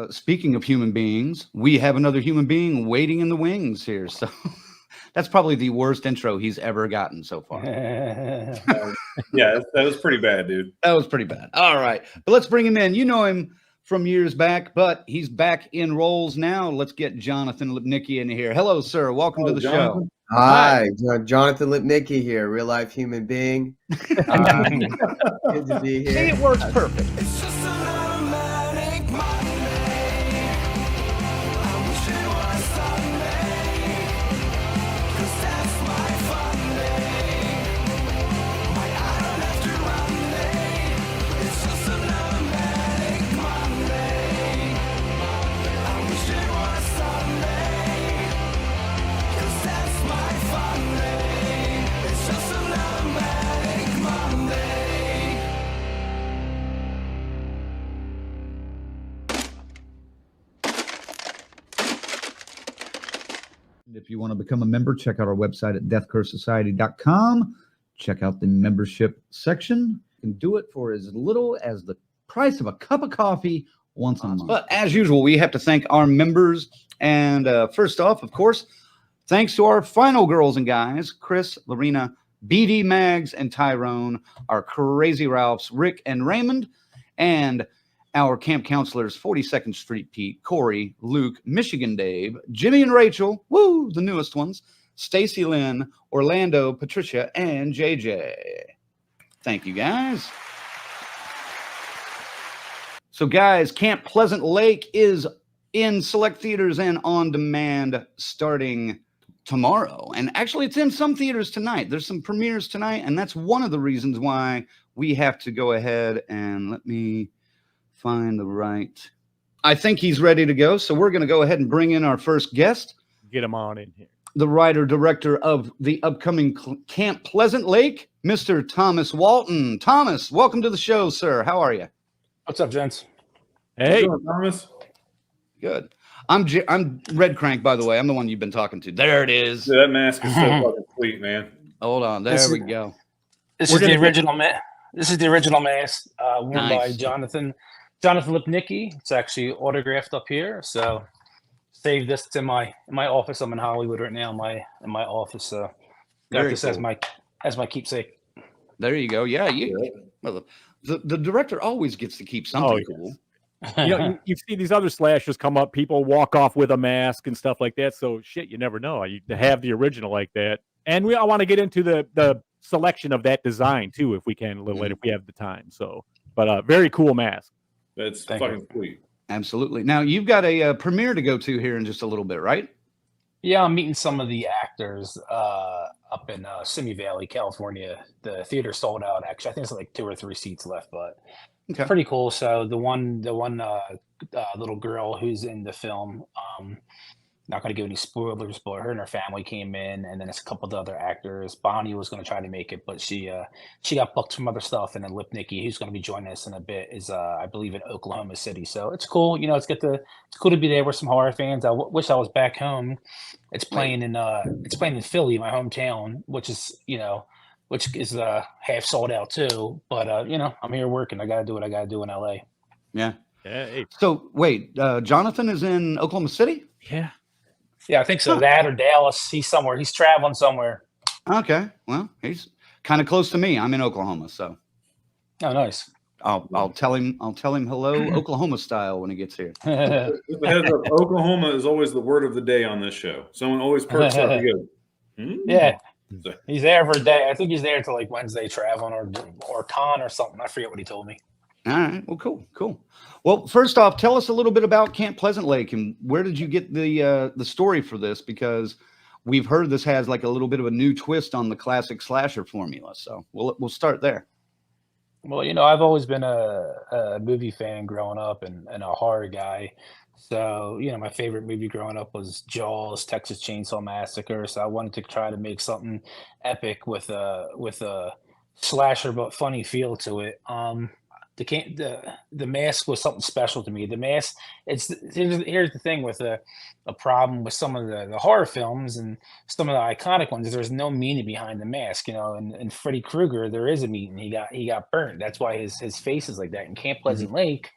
Speaking of human beings, we have another human being waiting in the wings here. So that's probably the worst intro he's ever gotten so far. Yeah, that was pretty bad, dude. That was pretty bad. All right. But let's bring him in. You know him from years back, but he's back in roles now. Let's get Jonathan Lipnicki in here. Hello, sir. Welcome to the Jonathan. show. Hi, Jonathan Lipnicki here, real life human being. Good to be here. See, it works perfect. It's just an automatic Monday. I wish it was Sunday, 'cause that's my fun day. I don't have to run day. It's just an automatic Monday. I wish it was Sunday, 'cause that's my fun day. It's just an automatic Monday. If you want to become a member, check out our website at deathcursesociety.com. Check out the membership section. You can do it for as little as the price of a cup of coffee once a month. But as usual, we have to thank our members. And first off, of course, thanks to our final girls and guys, Chris, Lorena, BD, Mags, and Tyrone, our crazy Ralphs, Rick and Raymond, and our camp counselors, 42nd Street Pete, Corey, Luke, Michigan Dave, Jimmy and Rachel, woo, the newest ones, Stacy Lynn, Orlando, Patricia, and JJ. Thank you, guys. So, guys, Camp Pleasant Lake is in select theaters and on demand starting tomorrow. And actually, it's in some theaters tonight. There's some premieres tonight, and that's one of the reasons why we have to go ahead and let me find the right. I think he's ready to go. So we're going to go ahead and bring in our first guest. Get him on in here. The writer-director of the upcoming Camp Pleasant Lake, Mr. Thomas Walton. Thomas, welcome to the show, sir. How are you? What's up, gents? Hey, Thomas. Good. I'm Red Crank, by the way. I'm the one you've been talking to. There it is. Dude, that mask is so fucking sweet, man. Hold on. There we go. This is the original This is the original mask worn by Nice. Jonathan Lipnicki. It's actually autographed up here. So save this in my office. I'm in Hollywood right now in my office. So got Very this cool. as my keepsake. There you go. Yeah, well, the director always gets to keep something yes. cool. You know, you see these other slashers come up, people walk off with a mask and stuff like that. So shit, you never know. To have the original like that. And I want to get into the selection of that design too, if we can, a little later, if we have the time. So, but very cool mask. That's Thank fucking sweet. Absolutely. Now you've got a premiere to go to here in just a little bit, right? Yeah, I'm meeting some of the actors up in Simi Valley, California. The theater sold out. Actually, I think it's like 2 or 3 seats left, but Okay. pretty cool. So the one little girl who's in the film, not going to give any spoilers, but her and her family came in, and then it's a couple of the other actors. Bonnie was going to try to make it, but she got booked from other stuff. And then Lipnicki, who's going to be joining us in a bit, is I believe in Oklahoma City. So it's cool. You know, it's cool to be there with some horror fans. I wish I was back home. It's playing in Philly, my hometown, which is half sold out too. But I'm here working. I got to do what I got to do in LA. Yeah. Hey. So wait, Jonathan is in Oklahoma City? Yeah. Yeah, I think so. That or Dallas. He's somewhere. He's traveling somewhere. Okay. Well, he's kind of close to me. I'm in Oklahoma, so Oh, nice. I'll tell him hello Oklahoma style when he gets here. Just a heads up, Oklahoma is always the word of the day on this show. Someone always perks up and goes, Yeah. He's there for a day. I think he's there till like Wednesday traveling or con or something. I forget what he told me. All right. Well, cool. Well, first off, tell us a little bit about Camp Pleasant Lake and where did you get the story for this? Because we've heard this has like a little bit of a new twist on the classic slasher formula. So we'll start there. Well, I've always been a movie fan growing up and a horror guy. So, my favorite movie growing up was Jaws, Texas Chainsaw Massacre. So I wanted to try to make something epic with a slasher but funny feel to it. The mask was something special to me. The mask, here's the thing with a problem with some of the horror films and some of the iconic ones is there's no meaning behind the mask, and Freddy Krueger, there is a meaning. He got burned. That's why his face is like that. In Camp Pleasant Lake,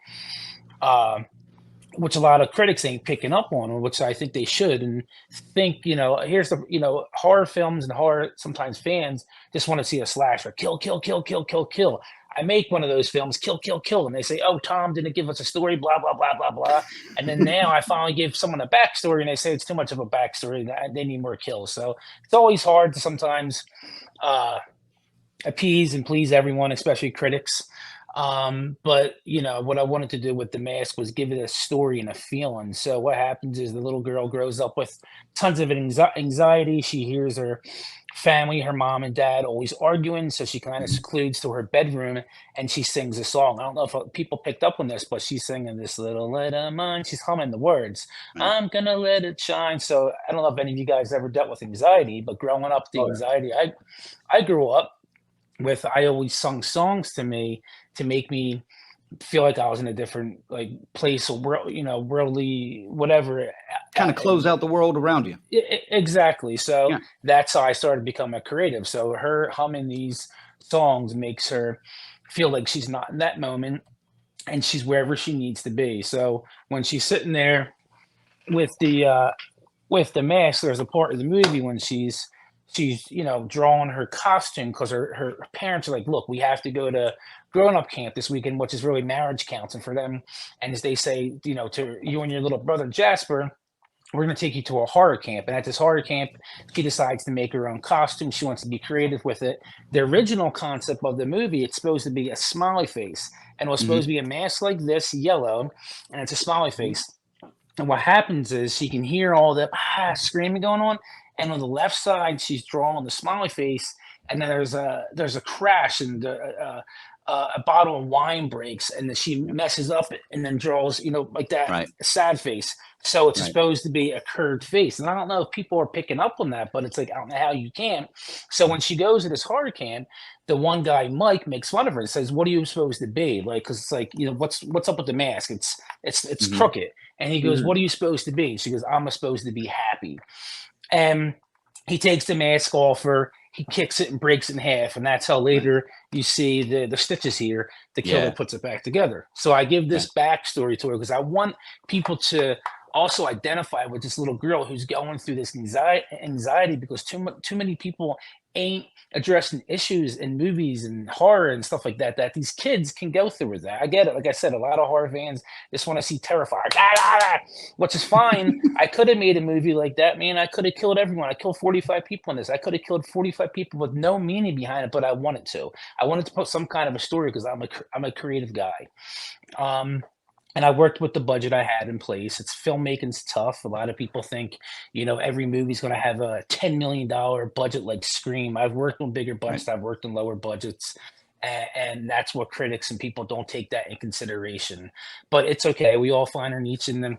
which a lot of critics ain't picking up on, which I think they should, and think, here's the, horror films and horror, sometimes fans just want to see a slasher, kill, kill, kill, kill, kill, kill. I make one of those films, kill, kill, kill, and they say, oh, Tom didn't give us a story, blah, blah, blah, blah, blah. And then now I finally give someone a backstory, and they say it's too much of a backstory, they need more kills. So it's always hard to sometimes appease and please everyone, especially critics. But what I wanted to do with The Mask was give it a story and a feeling. So what happens is the little girl grows up with tons of anxiety. She hears her family, her mom and dad, always arguing. So she kind of secludes to her bedroom and she sings a song. I don't know if people picked up on this, but she's singing this little light of mine. She's humming the words. I'm gonna let it shine. So I don't know if any of you guys ever dealt with anxiety, but growing up, the anxiety I grew up with, I always sung songs to me to make me feel like I was in a different place or worldly, whatever. Kind of close out the world around you. Exactly. So that's how I started becoming a creative. So her humming these songs makes her feel like she's not in that moment and she's wherever she needs to be. So when she's sitting there with the mask, there's a part of the movie when she's drawing her costume because her parents are like, look, we have to go to grown-up camp this weekend, which is really marriage counseling for them. And as they say, to you and your little brother Jasper, we're going to take you to a horror camp. And at this horror camp, she decides to make her own costume. She wants to be creative with it. The original concept of the movie, it's supposed to be a smiley face. And it was supposed to be a mask like this, yellow, and it's a smiley face. And what happens is she can hear all the screaming going on. And on the left side, she's drawing the smiley face, and then there's a crash, and a bottle of wine breaks, and then she messes up and then draws, like that sad face. So it's supposed to be a curved face, and I don't know if people are picking up on that, but it's like I don't know how you can. So when she goes to this horror camp, the one guy Mike makes fun of her and says, "What are you supposed to be?" Because it's like what's up with the mask? It's crooked, and he goes, "What are you supposed to be?" She goes, "I'm supposed to be happy." And he takes the mask off her, he kicks it and breaks it in half. And that's how later you see the stitches here, the killer puts it back together. So I give this backstory to her because I want people to also identify with this little girl who's going through this anxiety because too many people ain't addressing issues in movies and horror and stuff like that these kids can go through with that. I get it. Like I said, a lot of horror fans just want to see Terrifier, which is fine. I could have made a movie like that, man. I could have killed everyone. I killed 45 people in this. I could have killed 45 people with no meaning behind it, but I wanted to. I wanted to put some kind of a story because I'm a creative guy. And I worked with the budget I had in place. It's filmmaking's tough. A lot of people think, every movie's going to have a $10 million budget like Scream. I've worked on bigger budgets. I've worked on lower budgets. And that's what critics and people don't take that in consideration. But it's okay. We all find our niche in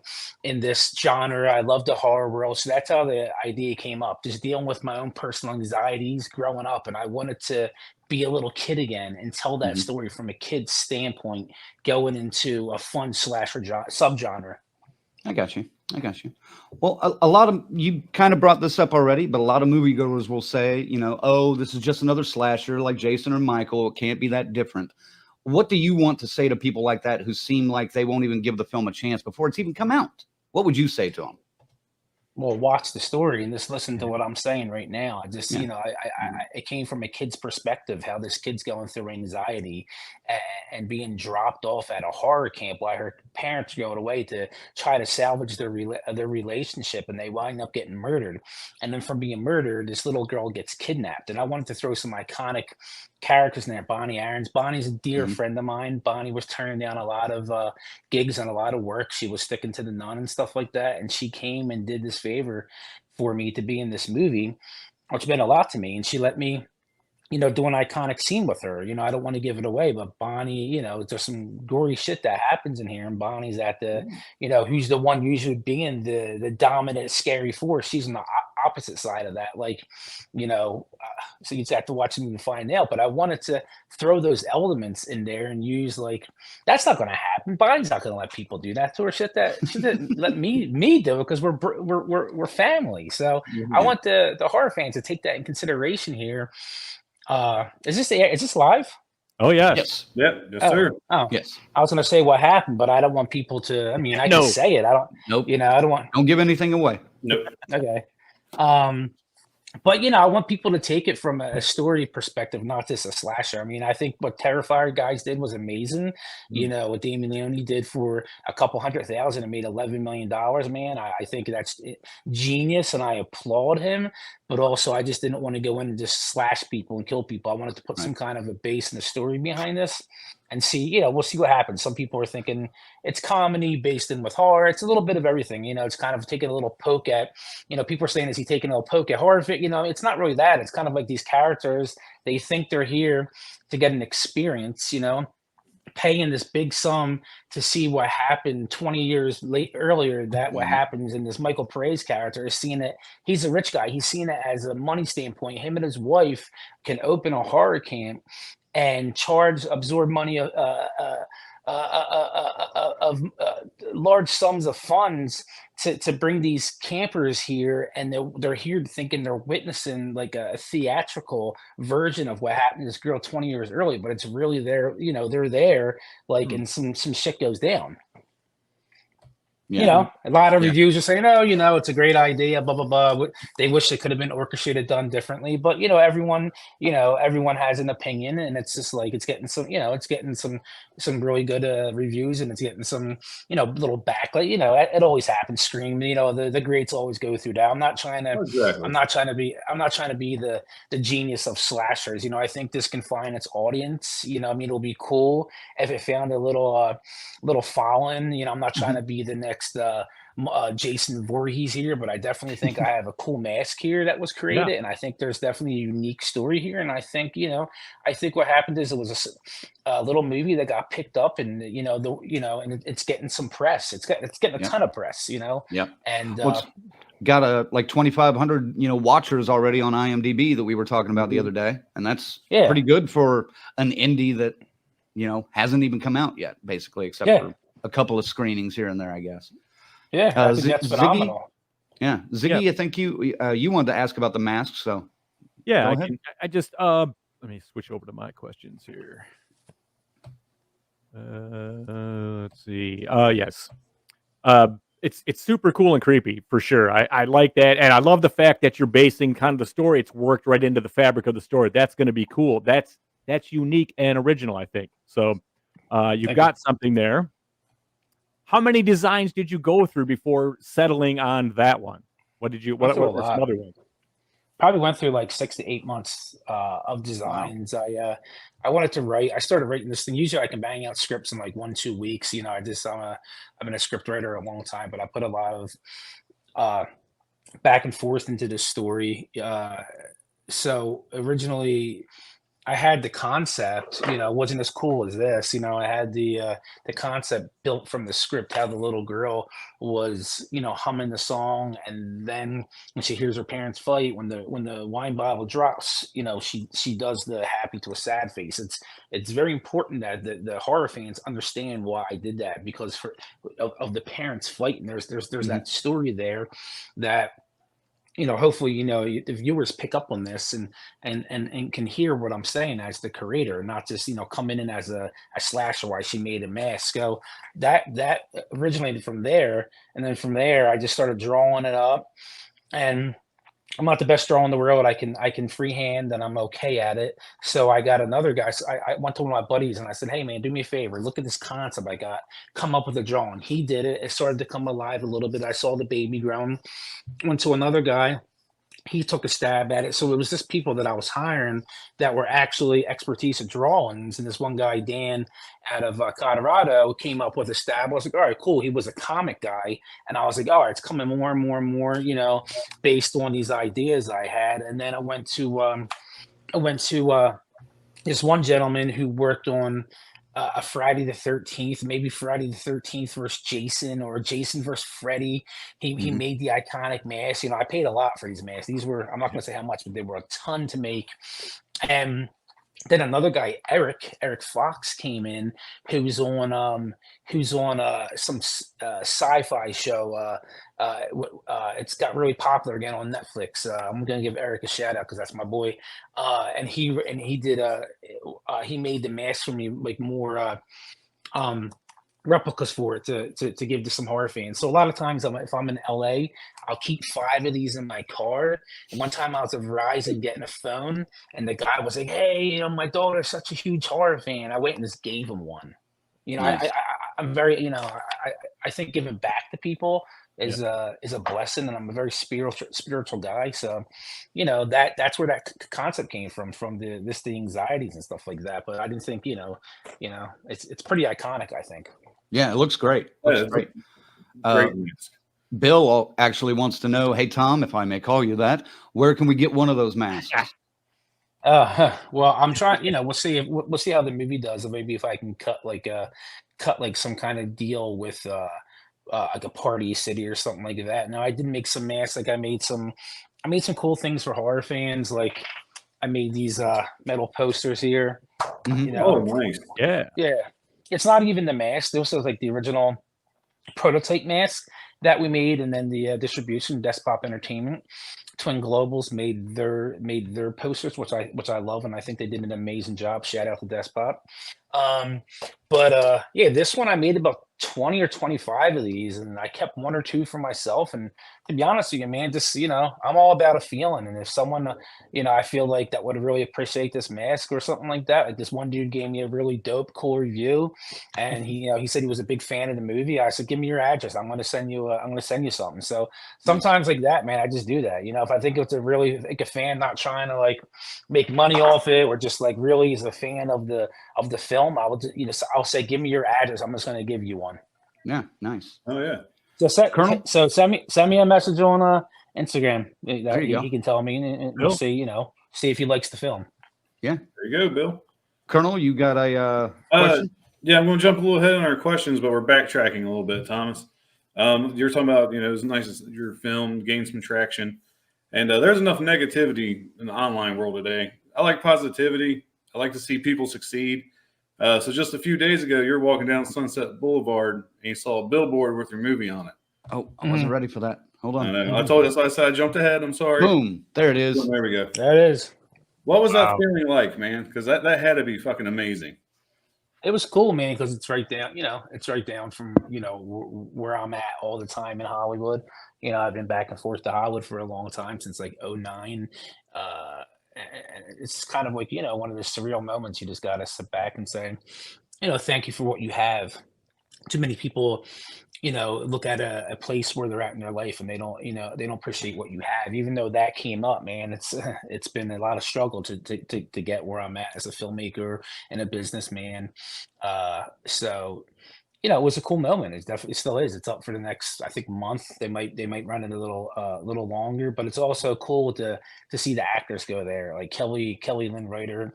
this genre. I love the horror world. So that's how the idea came up, just dealing with my own personal anxieties growing up. And I wanted to be a little kid again and tell that story from a kid's standpoint, going into a fun slasher subgenre. I got you. Well, a lot of you kind of brought this up already, but a lot of moviegoers will say, oh, this is just another slasher like Jason or Michael. It can't be that different. What do you want to say to people like that who seem like they won't even give the film a chance before it's even come out? What would you say to them? Well, watch the story and just listen to what I'm saying right now. I just, it came from a kid's perspective, how this kid's going through anxiety and being dropped off at a horror camp while her parents are going away to try to salvage their relationship, and they wind up getting murdered. And then from being murdered, this little girl gets kidnapped. And I wanted to throw some iconic characters in there. Bonnie Aarons. Bonnie's a dear friend of mine. Bonnie was turning down a lot of gigs and a lot of work. She was sticking to the Nun and stuff like that. And she came and did this favor for me to be in this movie, which meant a lot to me. And she let me, do an iconic scene with her. I don't want to give it away, but Bonnie, there's some gory shit that happens in here. And Bonnie's at the, who's the one usually being the dominant, scary force. She's on the opposite side of that. So you just have to watch the movie to find out. But I wanted to throw those elements in there and use that's not going to happen. Bonnie's not going to let people do that to her. Shit that she didn't let me do it because we're family. So I want the horror fans to take that in consideration here. Is this live? Oh yeah. Yes. Yep. Yes, Oh, sir. oh. Yes. I was going to say what happened, but I don't want people to. I mean, I No. can say it. I don't. Nope. I don't want. Don't give anything away. Nope. Okay. But I want people to take it from a story perspective, not just a slasher. I mean, I think what Terrifier guys did was amazing. What Damien Leone did for a couple $100,000 and made $11 million, man. I think that's genius, and I applaud him. But also, I just didn't want to go in and just slash people and kill people. I wanted to put some kind of a base and a story behind this, and see. We'll see what happens. Some people are thinking it's comedy based in with horror. It's a little bit of everything. It's kind of taking a little poke at. People are saying, is he taking a little poke at horror? It's not really that. It's kind of like these characters. They think they're here to get an experience. Paying this big sum to see what happened 20 years earlier. That what happens in this Michael Perez character is seeing it. He's a rich guy. He's seeing it as a money standpoint. Him and his wife can open a horror camp and absorb money of large sums of funds to bring these campers here, and they're here thinking they're witnessing like a theatrical version of what happened to this girl 20 years early, but it's really there. They're there, like, and some shit goes down. Yeah. A lot of reviews are saying, "Oh, it's a great idea." Blah blah blah. They wish it could have been orchestrated, done differently. But everyone has an opinion, and it's just like it's getting some really good reviews, and it's getting some little backlight. It always happens. Scream. The greats always go through that. I'm not trying to. Exactly. I'm not trying to be the genius of slashers. I think this can find its audience. It'll be cool if it found a little following. I'm not trying to be the next Jason Voorhees here, but I definitely think I have a cool mask here that was created, and I think there's definitely a unique story here. And I think what happened is it was a little movie that got picked up, and and it's getting some press. It's getting a ton of press. Yep. And Well, it's got like 2,500 watchers already on IMDb that we were talking about the other day, and that's pretty good for an indie that hasn't even come out yet, basically, except for a couple of screenings here and there, I guess. Yeah, I think that's phenomenal. Ziggy, I think you wanted to ask about the masks, so yeah, I just let me switch over to my questions here. Let's see. Yes. It's super cool and creepy for sure. I like that, and I love the fact that you're basing kind of the story. It's worked right into the fabric of the story. That's going to be cool. That's unique and original, I think. So you've got something there. How many designs did you go through before settling on that one? What were some other ones? Probably went through like 6 to 8 months of designs. Wow. I wanted to write. I started writing this thing. Usually I can bang out scripts in like 1-2 weeks. I've been a script writer a long time, but I put a lot of back and forth into this story. So originally I had the concept, it wasn't as cool as this. I had the concept built from the script, how the little girl was, humming the song, and then when she hears her parents fight, when the wine bottle drops, she does the happy to a sad face. It's very important that the horror fans understand why I did that, because of the parents fighting. There's that story there that hopefully, the viewers pick up on this and can hear what I'm saying as the creator, not just, coming in as a slasher why she made a mask. So that originated from there. And then from there, I just started drawing it up, and I'm not the best drawer in the world. I can freehand, and I'm okay at it. So I got another guy. So I went to one of my buddies and I said, "Hey man, do me a favor. Look at this concept I got. Come up with a drawing." He did it. It started to come alive a little bit. I saw the baby growing. Went to another guy. He took a stab at it. So it was just people that I was hiring that were actually expertise at drawings. And this one guy, Dan, out of Colorado, came up with a stab. I was like, all right, cool. He was a comic guy. And I was like, all right, it's coming more and more and more, based on these ideas I had. And then I went to this one gentleman who worked on a Friday the 13th, maybe Friday the 13th versus Jason, or Jason versus Freddy. He made the iconic mask. I paid a lot for these masks. These were, I'm not going to say how much, but they were a ton to make. And then another guy, Eric Fox, came in, who's on some sci-fi show. It's got really popular again on Netflix. I'm gonna give Eric a shout out because that's my boy. And he did he made the mask for me, like more um replicas for it to give to some horror fans. So a lot of times if I'm in LA, I'll keep 5 of these in my car. And one time I was at Verizon getting a phone, and the guy was like, "Hey, my daughter's such a huge horror fan." I went and just gave him one. Nice. I'm very, I think giving back to people is a blessing, and I'm a very spiritual guy. So, that's where that concept came from the anxieties and stuff like that. But I didn't think, it's pretty iconic, I think. Yeah, it looks great. Yeah, Looks it's great. Great mask. Bill actually wants to know, hey Tom, if I may call you that, where can we get one of those masks? Well, I'm trying. We'll see. We'll see how the movie does, or maybe if I can cut like some kind of deal with like a Party City or something like that. Now, I did make some masks. Like I made some cool things for horror fans. Like I made these metal posters here. Mhm. Oh, nice. Yeah. Yeah, it's not even the mask. This was like the original prototype mask that we made, and then the distribution, Despop Entertainment, Twin Globals made their posters, which I love, and I think they did an amazing job. Shout out to Despop. But yeah, this one I made about 20 or 25 of these, and I kept 1 or 2 for myself. And to be honest with you, man, just I'm all about a feeling. And if someone, I feel like that would really appreciate this mask or something like that. Like this one dude gave me a really dope, cool review, and he said he was a big fan of the movie. I said, give me your address. I'm gonna send you something. So sometimes like that, man, I just do that. If I think it's a fan not trying to like make money off it, or just like really is a fan of the film, I will, I'll say, give me your address. I'm just going to give you one. Yeah, nice. Oh yeah. Colonel? So send me a message on Instagram. There you go. He can tell me, and Cool. we'll see if he likes the film. There you go, Bill. Colonel, you got a question? Yeah, I'm going to jump a little ahead on our questions, but we're backtracking a little bit, Thomas. You're talking about, it was nice as your film gained some traction, and there's enough negativity in the online world today. I like positivity. I like to see people succeed. So just a few days ago, you're walking down Sunset Boulevard and you saw a billboard with your movie on it. Oh, I wasn't ready for that. Hold on. I know. I told you, that's why I said I jumped ahead. I'm sorry. Boom. There it is. There we go. There it is. What was that Wow. feeling like, man? Because that had to be fucking amazing. It was cool, man, because it's right down. It's right down from where I'm at all the time in Hollywood. I've been back and forth to Hollywood for a long time, since like 2009. And it's kind of like one of those surreal moments. You just got to sit back and say, thank you for what you have. Too many people look at a place where they're at in their life, and they don't appreciate what you have. Even though that came up, man, it's been a lot of struggle to get where I'm at as a filmmaker and a businessman. So it was a cool moment. It still is. It's up for the next, I think, month. They might run it a little longer, but it's also cool to see the actors go there, like Kelly Lynn Ryder,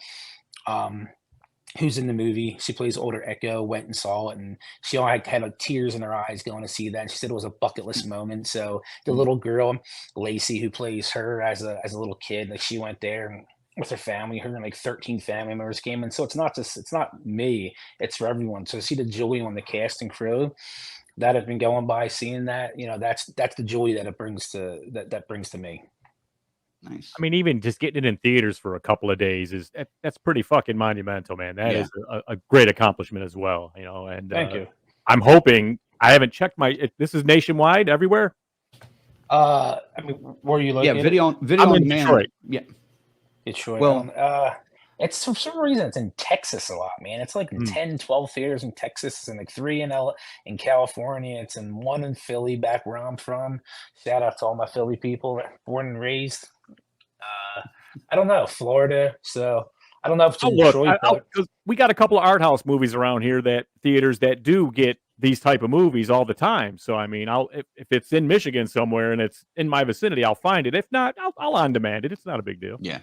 who's in the movie. She plays older Echo. Went and saw it, and she all had like tears in her eyes going to see that. And she said it was a bucket list moment. So the little girl, Lacey, who plays her as a little kid, like she went there and with her family, her and like 13 family members came in. So it's not me, it's for everyone. So to see the joy on the cast and crew that have been going by, seeing that, that's the joy that it brings that brings to me. Nice. I mean, even just getting it in theaters for a couple of days that's pretty fucking monumental, man. That is a great accomplishment as well, And Thank you. I'm hoping, I haven't checked this is nationwide, everywhere. I mean, where are you located? Yeah, video I'm on in demand. Detroit. Yeah. Detroit. Well- It's for some reason it's in Texas a lot, man. It's like 10, 12 theaters in Texas, and like 3 in California. It's in 1 in Philly, back where I'm from. Shout out to all my Philly people, born and raised. I don't know, Florida. So I don't know if it's in Detroit. But 'cause we got a couple of art house movies around here, that theaters that do get these type of movies all the time. So I mean, if it's in Michigan somewhere and it's in my vicinity, I'll find it. If not, I'll on demand it. It's not a big deal. Yeah.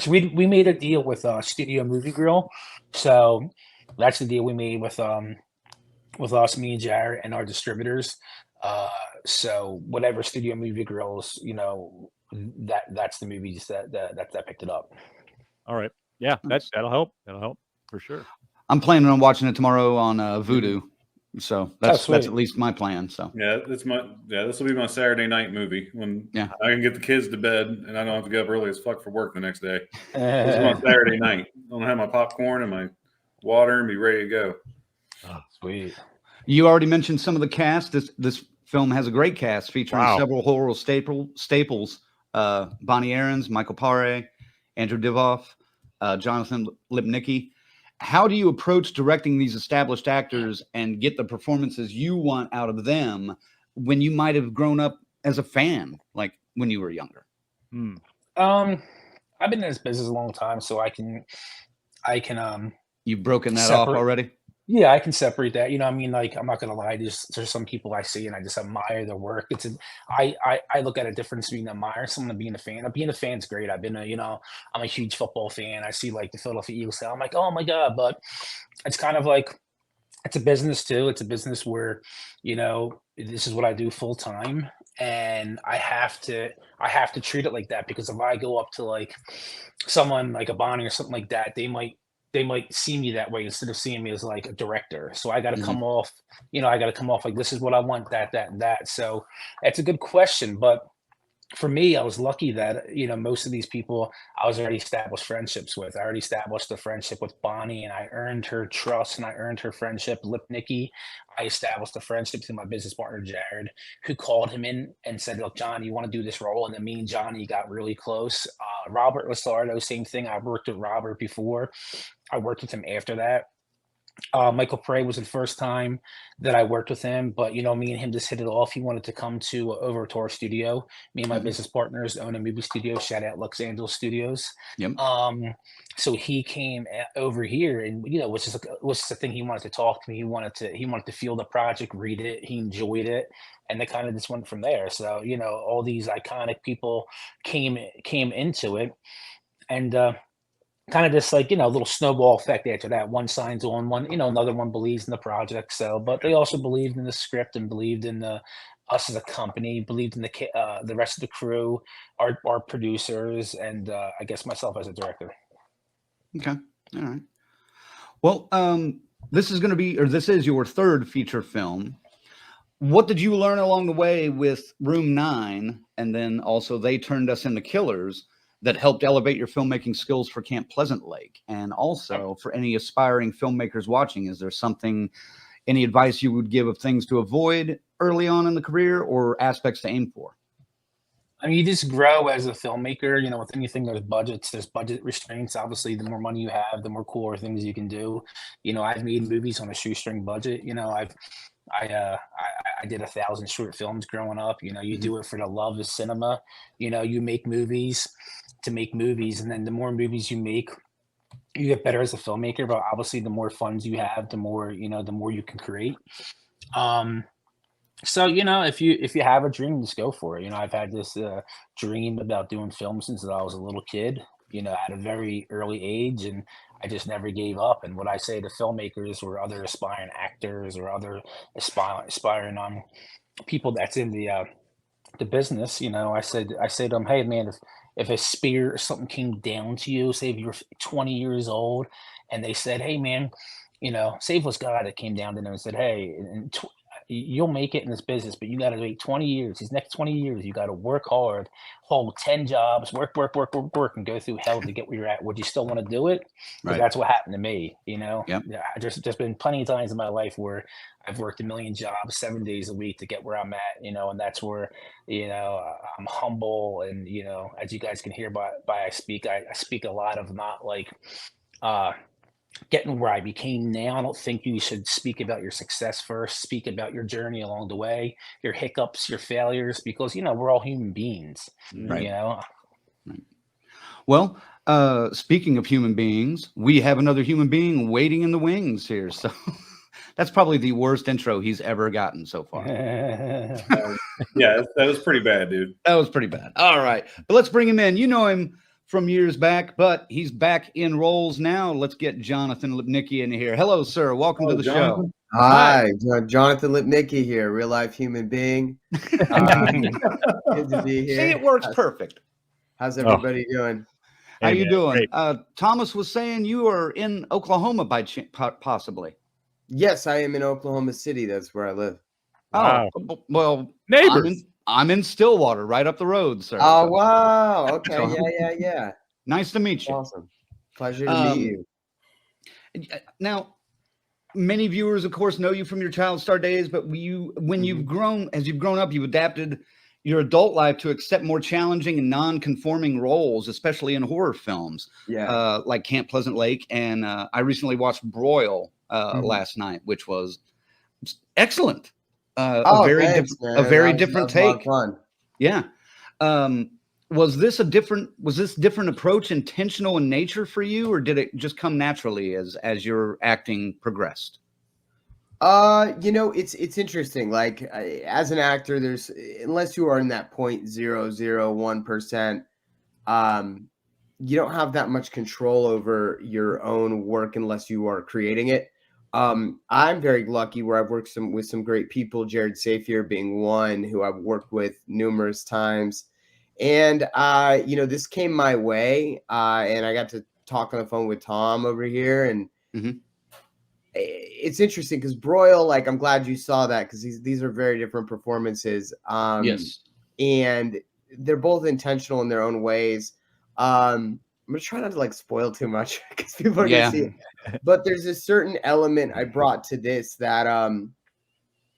we made a deal with Studio Movie Grill. So that's the deal we made with us, me and Jared, and our distributors. So whatever Studio Movie Grills, that's the movies that picked it up. All right. Yeah, that'll help. That'll help for sure. I'm planning on watching it tomorrow on Vudu. So that's sweet. at least my plan. So Yeah, this will be my Saturday night movie when I can get the kids to bed and I don't have to get up early as fuck for work the next day. This is my Saturday night. I'm gonna have my popcorn and my water and be ready to go. Oh, sweet. you already mentioned some of the cast. This film has a great cast featuring several horror staples. Bonnie Aarons, Michael Paré, Andrew Divoff, Jonathan Lipnicki. How do you approach directing these established actors and get the performances you want out of them when you might have grown up as a fan, like when you were younger? I've been in this business a long time, so I can You've broken that off already? Yeah, I can separate that. You know, I mean, like, I'm not gonna lie. There's some people I see and I just admire their work. I look at a difference between admiring someone and being a fan. Being a fan's great. I've been I'm a huge football fan. I see like the Philadelphia Eagles. I'm like, oh my god. But it's kind of like it's a business too. It's a business where, this is what I do full time, and I have to treat it like that, because if I go up to like someone like a Bonnie or something like that, they might see me that way instead of seeing me as like a director. So I got to come off, like, this is what I want, that, and that. So it's a good question. But for me, I was lucky that, most of these people I was already established friendships with. I already established a friendship with Bonnie, and I earned her trust and I earned her friendship. Lipnicki, I established a friendship to my business partner, Jared, who called him in and said, look, John, you want to do this role? And then me and Johnny got really close. Robert Lasardo, same thing. I worked with Robert before. I worked with him after that. Michael Prey was the first time that I worked with him, but me and him just hit it off. He wanted to come over to our studio. Me and my business partners own a movie studio. Shout out Los Angeles Studios. Yep. So he came over here, and which is the thing. He wanted to talk to me. He wanted to feel the project, read it. He enjoyed it, and they kind of just went from there. So all these iconic people came into it, and kind of just like, a little snowball effect after that. One signs on, one, another one believes in the project. So, but they also believed in the script and believed in us as a company, believed in the rest of the crew, our producers, and I guess myself as a director. Okay. All right. Well, this is your third feature film. What did you learn along the way with Room 9? And then also They Turned Us Into Killers that helped elevate your filmmaking skills for Camp Pleasant Lake? And also for any aspiring filmmakers watching, is there any advice you would give of things to avoid early on in the career or aspects to aim for? I mean, you just grow as a filmmaker. With anything, there's budget restraints. Obviously, the more money you have, the more cooler things you can do. I've made movies on a shoestring budget. I did 1,000 short films growing up. You do it for the love of cinema. You make movies to make movies, and then the more movies you make, you get better as a filmmaker. But obviously, the more funds you have, the more you can create. So if you have a dream, just go for it. I've had this dream about doing film since I was a little kid. At a very early age, and I just never gave up. And what I say to filmmakers or other aspiring actors or other aspiring people that's in the business, I say to them, hey man, if a spear or something came down to you, say if you're 20 years old, and they said, hey man, say it was God that came down to them and said, hey, you'll make it in this business, but you got to wait 20 years. These next 20 years, you got to work hard, hold 10 jobs, work, and go through hell to get where you're at. Would you still want to do it? Right. That's what happened to me. Yep. Yeah, just been plenty of times in my life where I've worked a million jobs 7 days a week to get where I'm at, and that's where, I'm humble. And, as you guys can hear by I speak a lot of not like, getting where I became now. I don't think you should speak about your success first. Speak about your journey along the way, your hiccups, your failures, because we're all human beings. Right. Right. Well, speaking of human beings, we have another human being waiting in the wings here. So that's probably the worst intro he's ever gotten so far. Yeah, that was pretty bad, dude. That was pretty bad. All right, but let's bring him in. You know him from years back, but he's back in roles now. Let's get Jonathan Lipnicki in here. Hello, sir. Welcome to the show. Hi, Jonathan Lipnicki here, real life human being. Good to be here. See, it works perfect. How's everybody doing? How Hey, you man, doing? great. Thomas was saying you are in Oklahoma possibly. Yes, I am in Oklahoma City. That's where I live. Wow. Oh, well, Neighbors. I'm in Stillwater, right up the road, sir. Oh, So, wow. Okay. So- Yeah. nice to meet you. Awesome. Pleasure to meet you. Now, many viewers, of course, know you from your child star days, but when you've grown up, you've adapted your adult life to accept more challenging and non-conforming roles, especially in horror films, Yeah. like Camp Pleasant Lake. And I recently watched Broil last night, which was excellent. Oh, thanks, man. A very That different was a lot of take. fun. Yeah. Was this different approach intentional in nature for you, or did it just come naturally as your acting progressed? It's interesting. Like as an actor, there's unless you are in that 0.001%, you don't have that much control over your own work unless you are creating it. I'm very lucky where I've worked with some great people, Jared Safier being one who I've worked with numerous times. And this came my way, and I got to talk on the phone with Tom over here, and it's interesting because Broil, like, I'm glad you saw that because these are very different performances. Yes. And they're both intentional in their own ways. I'm gonna try not to like spoil too much because people are gonna see it. But there's a certain element I brought to this that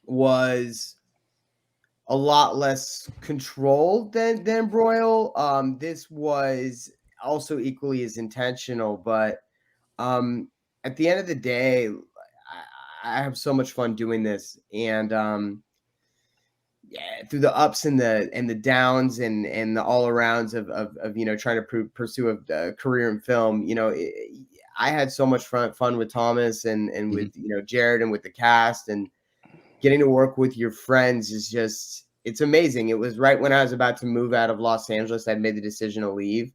was a lot less controlled than Broil. This was also equally as intentional, but at the end of the day, I have so much fun doing this, and through the ups and the downs and the all arounds of trying to pursue a career in film. I had so much fun with Thomas and with Jared and with the cast, and getting to work with your friends is just, it's amazing. It was right when I was about to move out of Los Angeles. I'd made the decision to leave,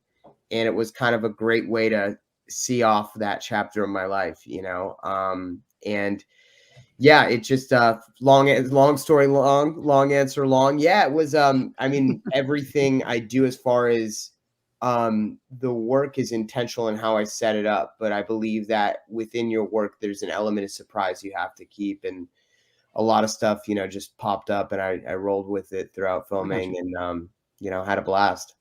and it was kind of a great way to see off that chapter of my life, and yeah, it just long story long answer long. Yeah, it was everything I do as far as the work is intentional in how I set it up, but I believe that within your work there's an element of surprise you have to keep, and a lot of stuff just popped up, and I rolled with it throughout filming, and had a blast.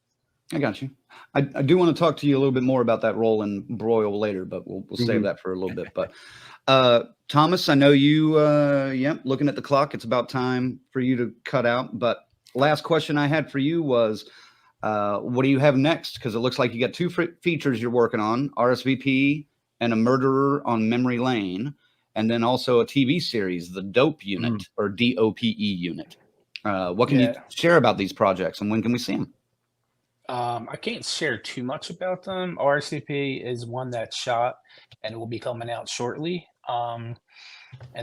I got you. I do want to talk to you a little bit more about that role in Broil later, but we'll save that for a little bit. But Thomas, I know you, looking at the clock, it's about time for you to cut out. But last question I had for you was, what do you have next? Because it looks like you got two features you're working on, RSVP and A Murderer on Memory Lane, and then also a TV series, The Dope Unit, or DOPE Unit. What can you share about these projects, and when can we see them? I can't share too much about them. RCP is one that's shot and it will be coming out shortly. And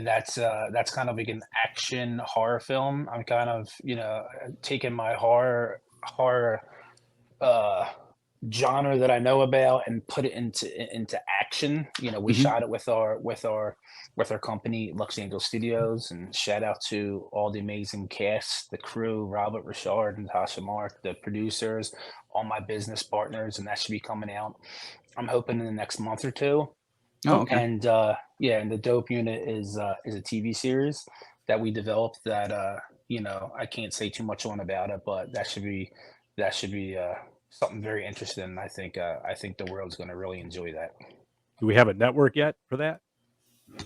that's kind of like an action horror film. I'm kind of, taking my horror genre that I know about and put it into action. We shot it with our company, Los Angeles Studios, and shout out to all the amazing cast, the crew, Robert Richard and Tasha Mark, the producers, all my business partners, and that should be coming out, I'm hoping, in the next month or two. Oh, okay. And and the Dope Unit is a TV series that we developed that I can't say too much on about it, but that should be something very interesting. I think the world's going to really enjoy that. Do we have a network yet for that?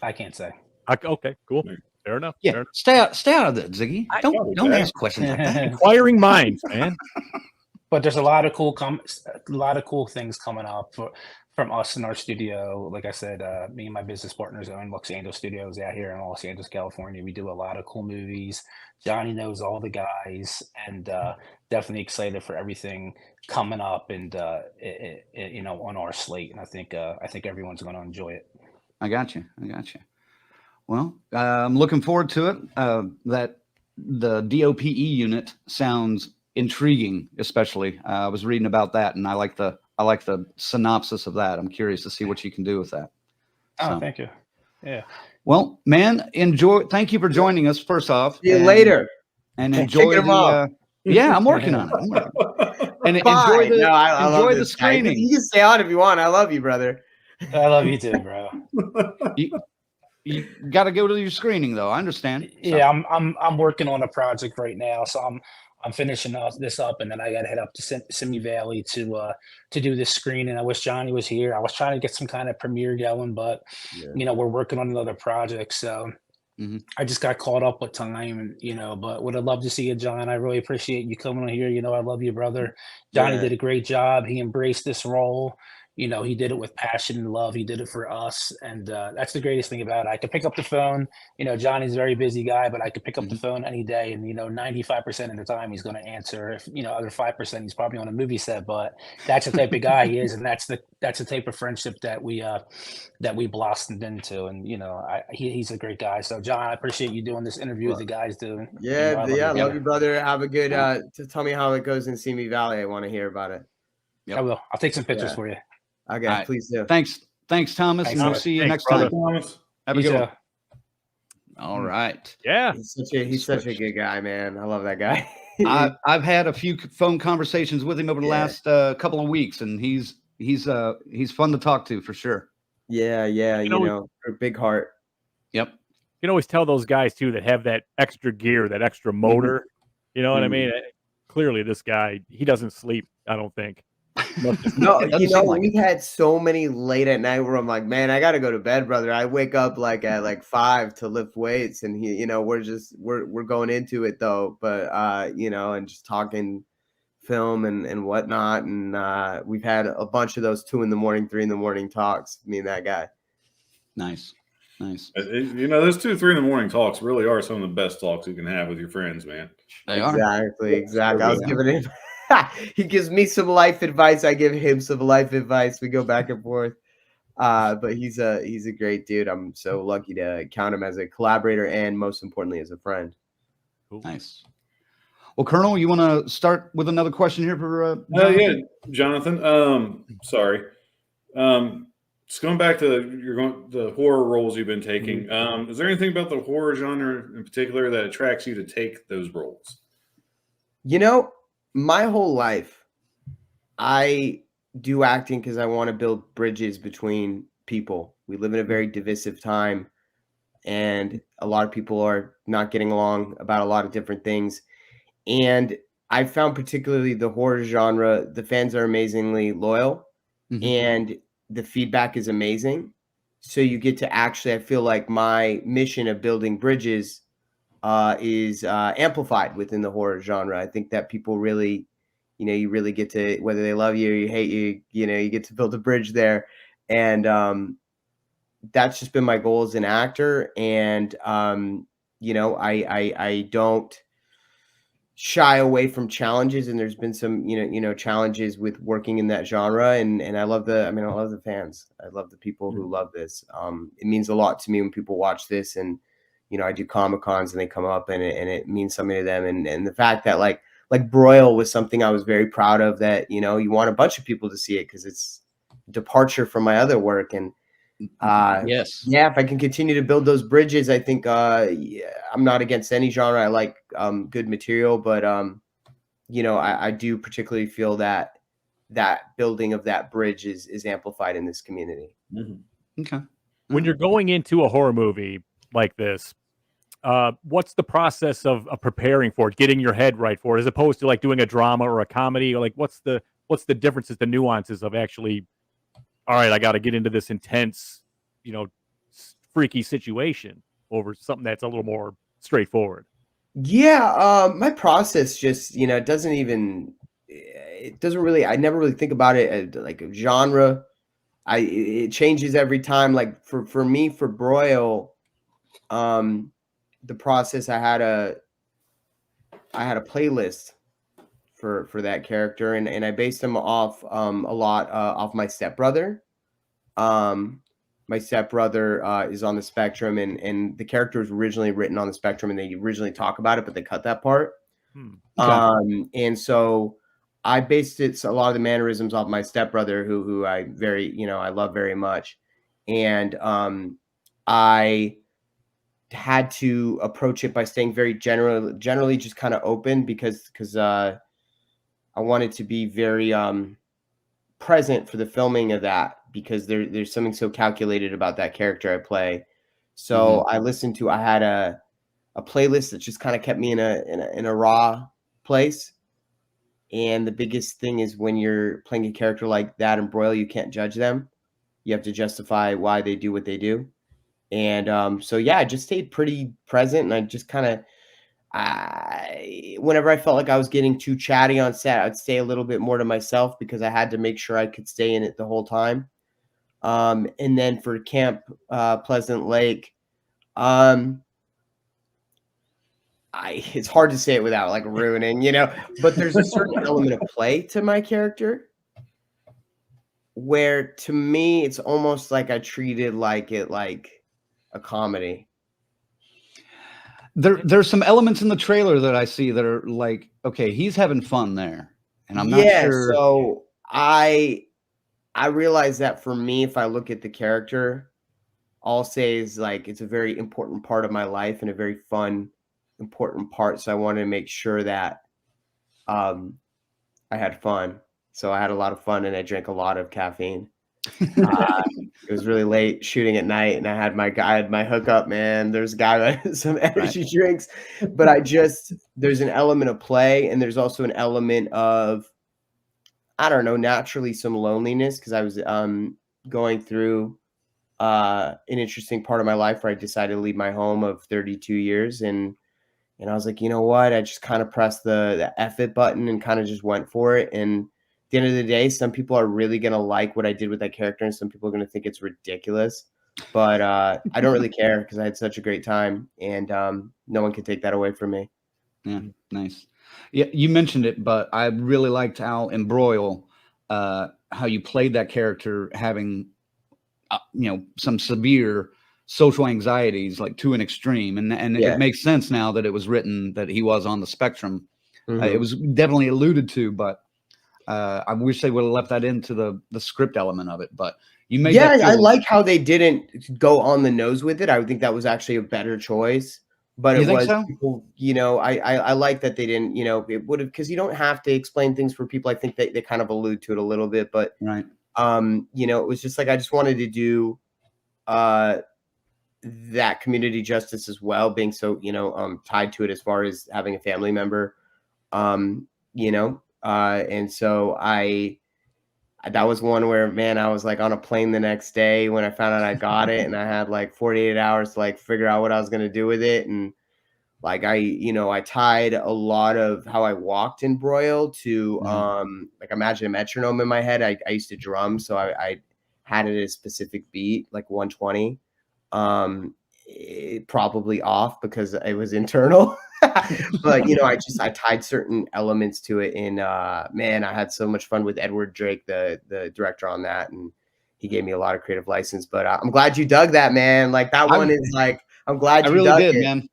I can't say. Okay, cool. Fair enough. Yeah, Fair enough. stay out of that, Ziggy. Don't ask questions like that. Inquiring minds, man. But there's a lot of cool things coming up from us in our studio. Like I said, me and my business partners own Los Angeles Studios out here in Los Angeles, California. We do a lot of cool movies. Johnny knows all the guys, and definitely excited for everything coming up and on our slate. And I think everyone's going to enjoy it. I got you. Well, I'm looking forward to it. That the DOPE unit sounds intriguing, especially. I was reading about that, and I like the synopsis of that. I'm curious to see what you can do with that. Oh, thank you. Yeah. Well, man, enjoy. Thank you for joining us. First off, See you later. and enjoy Kicking 'em off. Yeah, I'm working on it. And enjoy Fine. the No, I love enjoy the this guy. screening. You can stay on if you want. I love you, brother. I love you too, bro. You got to go to your screening though. I understand. So, Yeah, I'm working on a project right now, so I'm finishing this up, and then I got to head up to Simi Valley to do this screening. I wish Johnny was here. I was trying to get some kind of premiere going, but we're working on another project, so I just got caught up with time, and but would have loved to see you, John. I really appreciate you coming on here. I love you, brother. Johnny Yeah. did a great job. He embraced this role. He did it with passion and love. He did it for us, and that's the greatest thing about it. I could pick up the phone. Johnny's a very busy guy, but I could pick up the phone any day, and 95% of the time he's going to answer. If other 5%, he's probably on a movie set. But that's the type of guy he is, and that's the type of friendship that we blossomed into. And he's a great guy. So John, I appreciate you doing this interview with the guys, dude. Yeah, I love you, brother. Have a good. Tell me how it goes in Simi Valley. I want to hear about it. I will. I'll take some pictures for you. Okay, right. please do. Thanks, Thomas, Thanks, and we'll brother. see you Thanks, next brother. time. Thomas. Have a You good too. one. All right. Yeah. He's such a good guy, man. I love that guy. I've had a few phone conversations with him over the last couple of weeks, and he's fun to talk to for sure. Yeah, a big heart. Yep. You can always tell those guys too that have that extra gear, that extra motor. You know what I mean? Clearly, this guy, he doesn't sleep. I don't think. No, Doesn't seem like we've had so many late at night where I'm like, man, I got to go to bed, brother. I wake up at 5 to lift weights, and we're going into it though, but and just talking film and whatnot, and we've had a bunch of those 2 a.m, 3 a.m talks. Me and that guy. Nice. Those 2, 3 in the morning talks really are some of the best talks you can have with your friends, man. They are. Exactly. I was giving him. He gives me some life advice. I give him some life advice. We go back and forth. But he's a great dude. I'm so lucky to count him as a collaborator and most importantly as a friend. Cool. Nice. Well, Colonel, you want to start with another question here for Jonathan. Sorry. Just going back to the horror roles you've been taking. Is there anything about the horror genre in particular that attracts you to take those roles? My whole life, I do acting because I want to build bridges between people. We live in a very divisive time, and a lot of people are not getting along about a lot of different things. And I found particularly the horror genre, the fans are amazingly loyal, and the feedback is amazing. So you get to actually, I feel like my mission of building bridges is amplified within the horror genre. I think that people really, you really get to, whether they love you or you hate you, you get to build a bridge there. And that's just been my goal as an actor. And, I don't shy away from challenges, and there's been some, challenges with working in that genre. And I love I love the fans. I love the people who love this. It means a lot to me when people watch this, and, I do Comic-Cons and they come up and it means something to them. And the fact that like Broil was something I was very proud of, that, you want a bunch of people to see it because it's a departure from my other work. And yes. Yeah, if I can continue to build those bridges, I think I'm not against any genre. I like good material, but I do particularly feel that building of that bridge is amplified in this community. Okay. When you're going into a horror movie like this, what's the process of preparing for it, getting your head right for it, as opposed to like doing a drama or a comedy? Or like, what's the differences, the nuances of actually, all right, I got to get into this intense, freaky situation over something that's a little more straightforward? Yeah, my process just, I never really think about it as like a genre. It changes every time. Like for me, for Broil, the process, I had a playlist for that character, and I based him off a lot off my stepbrother. My stepbrother is on the spectrum, and the character was originally written on the spectrum, and they originally talk about it, but they cut that part. Okay. And so I based a lot of the mannerisms off my stepbrother, who I I love very much. And I had to approach it by staying very generally just kind of open, because I wanted to be very present for the filming of that, because there's something so calculated about that character I play. So I had a playlist that just kind of kept me in a raw place. And the biggest thing is when you're playing a character like that in Broil, you can't judge them. You have to justify why they do what they do. And so yeah, I just stayed pretty present, and I just kind of whenever I felt like I was getting too chatty on set, I'd stay a little bit more to myself, because I had to make sure I could stay in it the whole time. And then for Camp Pleasant Lake, it's hard to say it without like ruining, but there's a certain element of play to my character where, to me, it's almost like I treated like a comedy. There's some elements in the trailer that I see that are like, okay, he's having fun there, and I'm not sure. So I realize that for me, if I look at the character, I'll say is like it's a very important part of my life and a very fun, important part. So I wanted to make sure that I had fun. So I had a lot of fun, and I drank a lot of caffeine. It was really late shooting at night, and I had my hookup, man. There's a guy with some energy drinks, but there's an element of play, and there's also an element of, I don't know, naturally some loneliness, because I was going through an interesting part of my life where I decided to leave my home of 32 years, and I was like, you know what? I just kind of pressed the F it button and kind of just went for it. And at the end of the day, some people are really going to like what I did with that character, and some people are going to think it's ridiculous. But I don't really care, because I had such a great time, and no one can take that away from me. Yeah, nice. Yeah, you mentioned it, but I really liked how in Broil, how you played that character having, some severe social anxieties, like to an extreme, and it makes sense now that it was written that he was on the spectrum. It was definitely alluded to, but I wish they would have left that into the script element of it. But you made that I like how they didn't go on the nose with it. I would think that was actually a better choice. But You it think was, so? people, I like that they didn't, it would have, because you don't have to explain things for people. I think they kind of allude to it a little bit, but Right. it was just like, I just wanted to do that community justice as well, being so, tied to it as far as having a family member, and so that was one where, man, I was like on a plane the next day when I found out I got it, and I had like 48 hours to like figure out what I was going to do with it. And like, I tied a lot of how I walked in Broil to, like, imagine a metronome in my head. I used to drum. So I had it at a specific beat, like 120, probably off because it was internal. But I tied certain elements to it, and man, I had so much fun with Edward Drake, the director on that, and he gave me a lot of creative license. But I'm glad you dug that, man. Like that one is like, I'm glad you really dug did, it. man.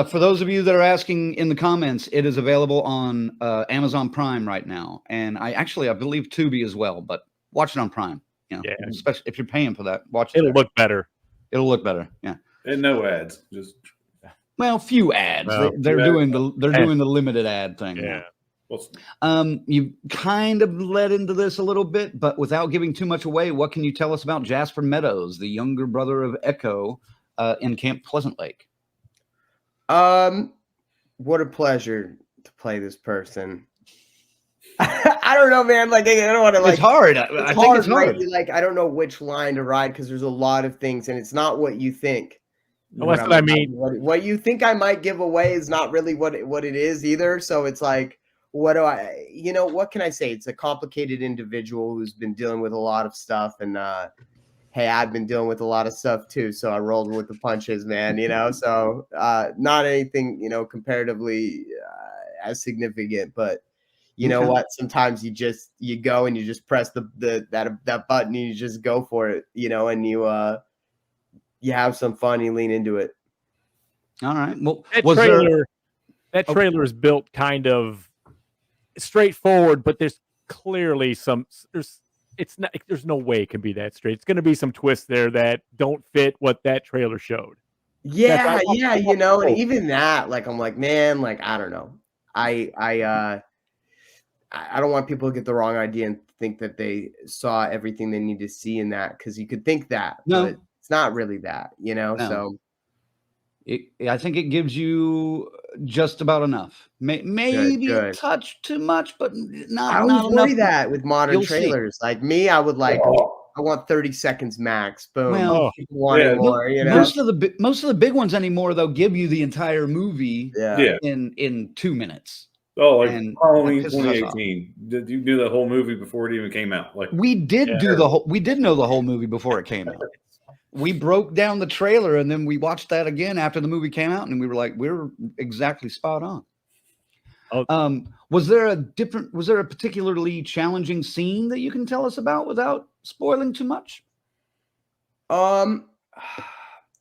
For those of you that are asking in the comments, it is available on Amazon Prime right now, and I believe Tubi as well. But watch it on Prime. Especially if you're paying for that, watch it. It'll look better. It'll look better. Yeah. And no ads. Just few ads. Well, they're doing the limited ad thing. Yeah. You kind of led into this a little bit, but without giving too much away, what can you tell us about Jasper Meadows, the younger brother of Echo, in Camp Pleasant Lake? What a pleasure to play this person. I don't know, man. Like, I don't want to like. It's hard. I think it's hard. Right? Like, I don't know which line to ride, because there's a lot of things, and it's not what you think. Well, that's what I mean. What you think I might give away is not really what it is either. So it's like, what can I say? It's a complicated individual who's been dealing with a lot of stuff, and hey, I've been dealing with a lot of stuff too. So I rolled with the punches, man. So not anything comparatively as significant, but you know what? Sometimes you go and you just press that button and you just go for it, and you have some fun, you lean into it. All right. Well, that trailer is built kind of straightforward, but there's clearly there's no way it can be that straight. It's going to be some twists there that don't fit what that trailer showed. Yeah, and even that, like, I'm like, man, like, I don't know. I don't want people to get the wrong idea and think that they saw everything they need to see in that, because you could think that, No. but it's not really that, you know. No. So I think it gives you just about enough. Maybe a good. touch too much, but not I not always worry enough. that with modern You'll see. trailers. Like me, I would like, I want 30 seconds max. Boom. Well, People wanting yeah, more, you know. most of the big ones anymore though give you the entire movie Yeah. in 2 minutes. Oh, like And Halloween that pisses us off. 2018. Did you do the whole movie before it even came out? Like, We did we did know the whole movie before it came out. We broke down the trailer and then we watched that again after the movie came out, and we were like, we're exactly spot on. Oh. Was there a particularly challenging scene that you can tell us about without spoiling too much?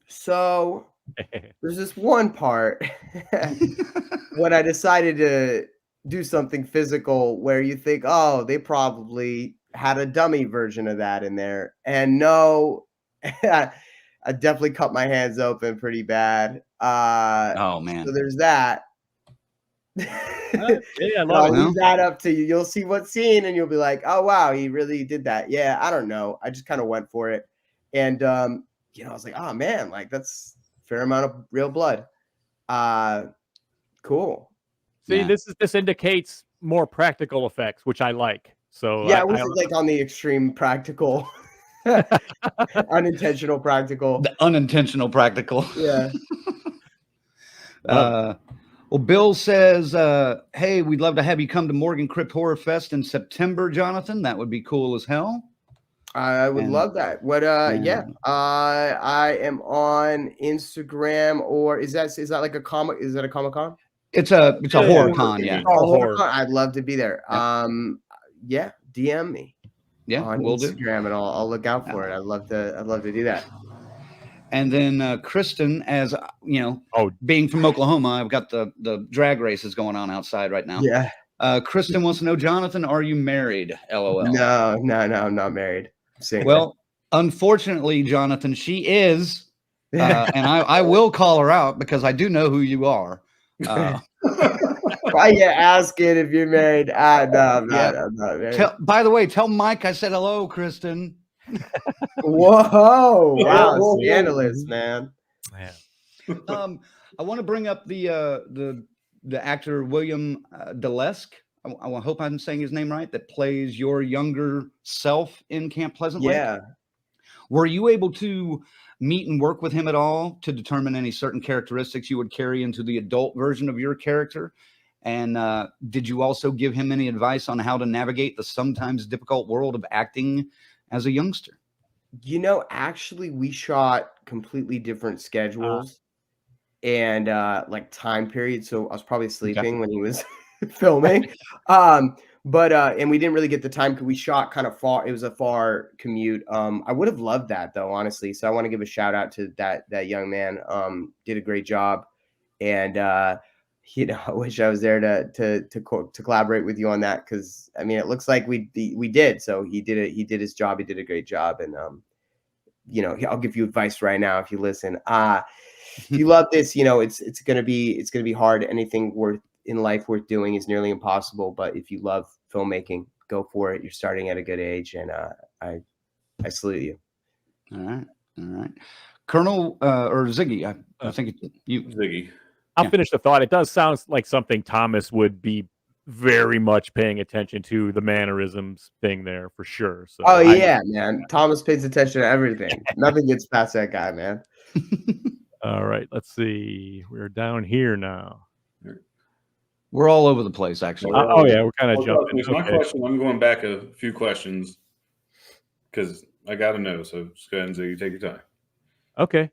So there's this one part when I decided to do something physical where you think, oh, they probably had a dummy version of that in there. And no, I definitely cut my hands open pretty bad. Oh man. So there's that. Yeah, I I'll love it. leave that up to you. You'll see what scene and you'll be like, oh wow, he really did that. Yeah, I don't know. I just kind of went for it. And you know, I was like, oh man, like that's a fair amount of real blood. Cool. See, Yeah. this indicates more practical effects, which I like. So Yeah, it was like on the extreme practical, unintentional practical. The unintentional practical. Yeah. Well, Bill says, hey, we'd love to have you come to Morgan Crypt Horror Fest in September, Jonathan. That would be cool as hell. I would And- love that. What yeah. I am on Instagram, or is that like a comic? Is that a Comic-Con? It's a Yeah, horror yeah, con, yeah. Oh, horror. HorrorCon? I'd love to be there. Yeah, DM me Yeah, on we'll do. Instagram and I'll look out for it. I'd love to do that. And then Kristen, as you know, Oh. being from Oklahoma, I've got the drag races going on outside right now. Yeah. Kristen wants to know, Jonathan, are you married? LOL. No, I'm not married. I'm single. Well, unfortunately, Jonathan, she is. And I will call her out because I do know who you are. Why you asking if you're married? No, I'm not married. By the way, tell Mike I said hello, Kristen. Whoa! Wow, Whoa. scandalous, man. Yeah. I want to bring up the actor William Delesk. I hope I'm saying his name right. That plays your younger self in Camp Pleasant Lake. Yeah. Were you able to meet and work with him at all to determine any certain characteristics you would carry into the adult version of your character? And did you also give him any advice on how to navigate the sometimes difficult world of acting as a youngster? You know, actually, we shot completely different schedules and like time periods. So I was probably sleeping when he was filming. But and we didn't really get the time because we shot kind of far. It was a far commute. I would have loved that though, honestly. So I want to give a shout out to that young man. Did a great job, and you know, I wish I was there to collaborate with you on that, because I mean, it looks like we did. So he did it. He did his job. He did a great job, and you know, I'll give you advice right now if you listen. If you love this, you know, it's gonna be hard. Anything in life worth doing is nearly impossible. But if you love filmmaking, go for it. You're starting at a good age, and I salute you. All right. Colonel or Ziggy, I think you. Ziggy. I'll finish the thought. It does sound like something Thomas would be very much paying attention to, the mannerisms thing there for sure. So Oh yeah, man. Thomas pays attention to everything. Nothing gets past that guy, man. All right, let's see. We're down here now. We're all over the place, actually. Oh yeah, we're kind of jumping. My Okay. question, I'm going back a few questions because I got to know. So just go ahead and Ziggy, take your time. Okay.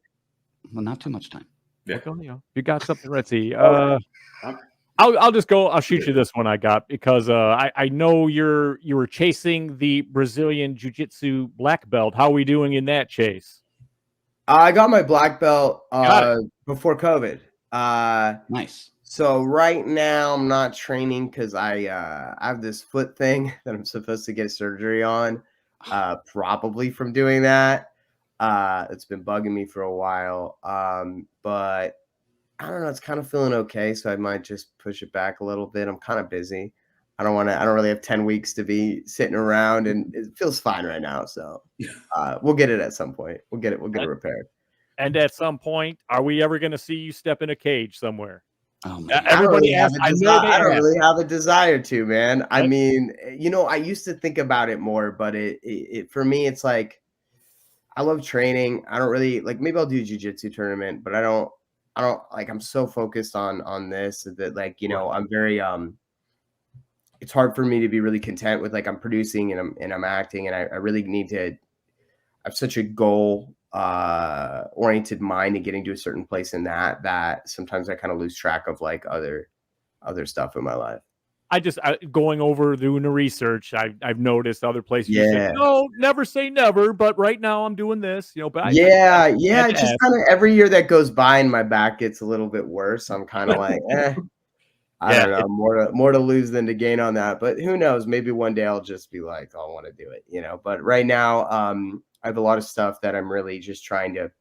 Well, not too much time. Yeah. Look on you. You got something, Retzi. I'm- I'll just go. I'll shoot you this one I got because I know you were chasing the Brazilian Jiu-Jitsu black belt. How are we doing in that chase? I got my black belt Got before COVID. Nice. So right now I'm not training because I have this foot thing that I'm supposed to get surgery on, probably from doing that. It's been bugging me for a while, but I don't know. It's kind of feeling okay, so I might just push it back a little bit. I'm kind of busy. I don't really have 10 weeks to be sitting around, and it feels fine right now. So we'll get it at some point. We'll get it repaired. And at some point, are we ever going to see you step in a cage somewhere? Oh man. Everybody asks. I don't really have a desire to, man. I mean, I used to think about it more, but it for me, it's like I love training. I don't really like. Maybe I'll do a jiu-jitsu tournament, but I don't like. I'm so focused on this that like I'm very it's hard for me to be really content with like I'm producing and I'm acting, and I really need to. I have such a goal oriented mind and getting to a certain place in that sometimes I kind of lose track of like other stuff in my life. Going over doing the research, I've noticed other places. Yeah. Say, no, never say never. But right now I'm doing this, But it's just kind of every year that goes by and my back gets a little bit worse. I'm kind of like, I don't know, more to lose than to gain on that. But who knows? Maybe one day I'll just be like, I want to do it, But right now, I have a lot of stuff that I'm really just trying to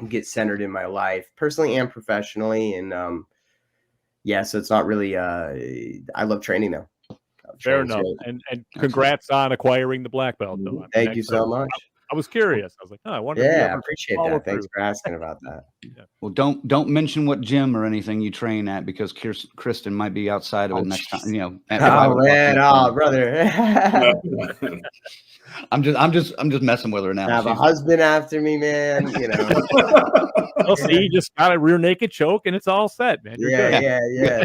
get centered in my life, personally and professionally, and so it's not really. I love training though. Fair enough, and congrats on acquiring the black belt, though. Thank you so much. I was curious. I was like, I wonder. Yeah, I appreciate that. Thanks for asking about that. Yeah. Well, don't mention what gym or anything you train at because Kristen might be outside of it next time. Oh man, brother. I'm just messing with her now. I have a husband after me, man. Well, see, you just got a rear naked choke and it's all set, man. You're good. Yeah.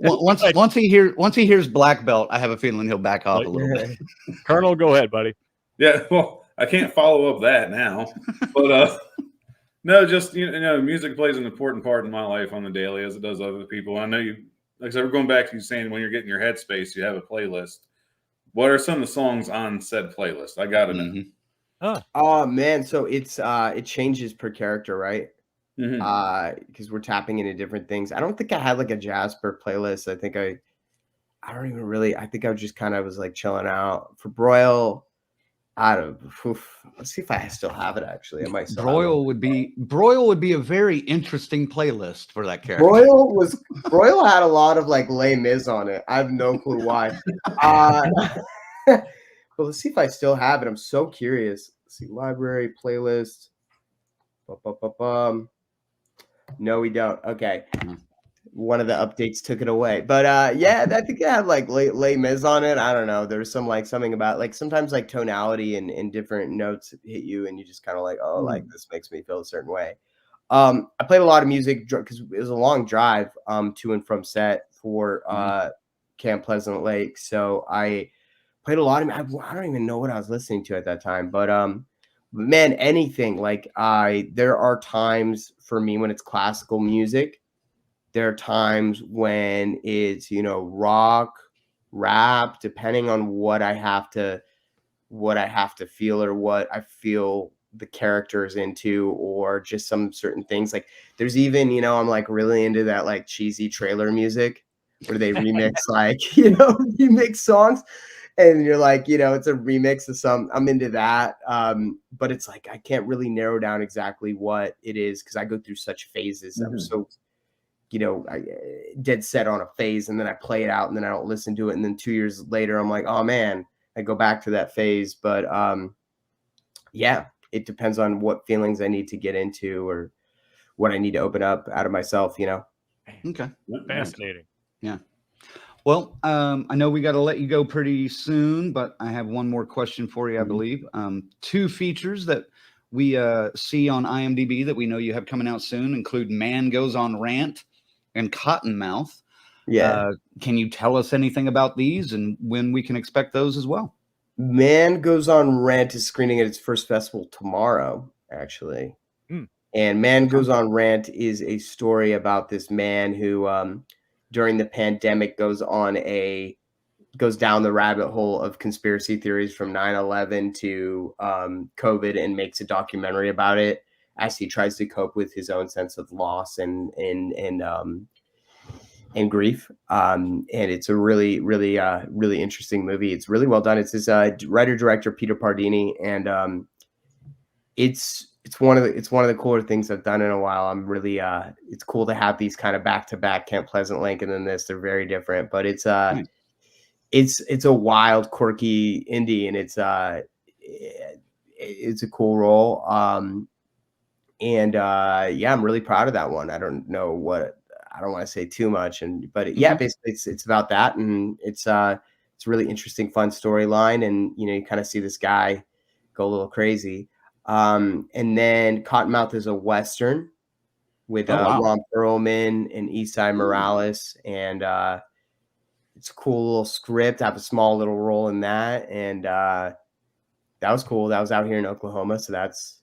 once he hears black belt, I have a feeling he'll back off a little bit. Colonel, go ahead, buddy. Yeah, well, I can't follow up that now, but no, just music plays an important part in my life on the daily, as it does other people. I know you, like I said, we're going back to you saying when you're getting your headspace, you have a playlist. What are some of the songs on said playlist? I got to know. Oh man, so it changes per character, right? Because we're tapping into different things. I don't think I had like a Jasper playlist. I think I don't even really. I think I just kind of was like chilling out for Broil. Let's see if I still have it. Actually, I might. Broil would be a very interesting playlist for that character. Broil had a lot of like Les Mis on it. I have no clue why. Well, let's see if I still have it. I'm so curious. Let's see, library playlist. No, we don't. Okay. One of the updates took it away, but I think it had like Les Mis on it. I don't know. There's something about like sometimes like tonality and different notes hit you, and you just kind of like, like this makes me feel a certain way. I played a lot of music because it was a long drive to and from set for Camp Pleasant Lake, so I played a lot of. I don't even know what I was listening to at that time, but man, anything like there are times for me when it's classical music. There are times when it's, rock, rap, depending on what I have to feel or what I feel the character is into, or just some certain things. Like there's even, I'm like really into that like cheesy trailer music where they remix remix songs. And you're like, it's a remix of some. I'm into that, but it's like I can't really narrow down exactly what it is because I go through such phases. I'm so, I dead set on a phase, and then I play it out, and then I don't listen to it, and then 2 years later, I'm like, oh man, I go back to that phase. But it depends on what feelings I need to get into or what I need to open up out of myself. Okay, fascinating. Yeah. Well, I know we got to let you go pretty soon, but I have one more question for you, I believe. 2 features that we see on IMDb that we know you have coming out soon include Man Goes on Rant and Cottonmouth. Yeah. Can you tell us anything about these and when we can expect those as well? Man Goes on Rant is screening at its first festival tomorrow, actually. And Man Goes on Rant is a story about this man who during the pandemic goes down the rabbit hole of conspiracy theories from 9/11 to COVID and makes a documentary about it as he tries to cope with his own sense of loss and grief. And it's a really, really, really interesting movie. It's really well done. It's this writer-director Peter Pardini, and it's one of the cooler things I've done in a while. I'm really it's cool to have these kind of back-to-back Camp Pleasant Lake and then this. They're very different, but it's it's a wild, quirky indie, and it's a cool role. And yeah, I'm really proud of that one. I don't want to say too much, but yeah, basically it's about that, and it's a really interesting, fun storyline, and you kind of see this guy go a little crazy. And then Cottonmouth is a Western with Ron Perlman and Esai Morales, and it's a cool little script. I have a small little role in that, and that was cool. That was out here in Oklahoma, so that's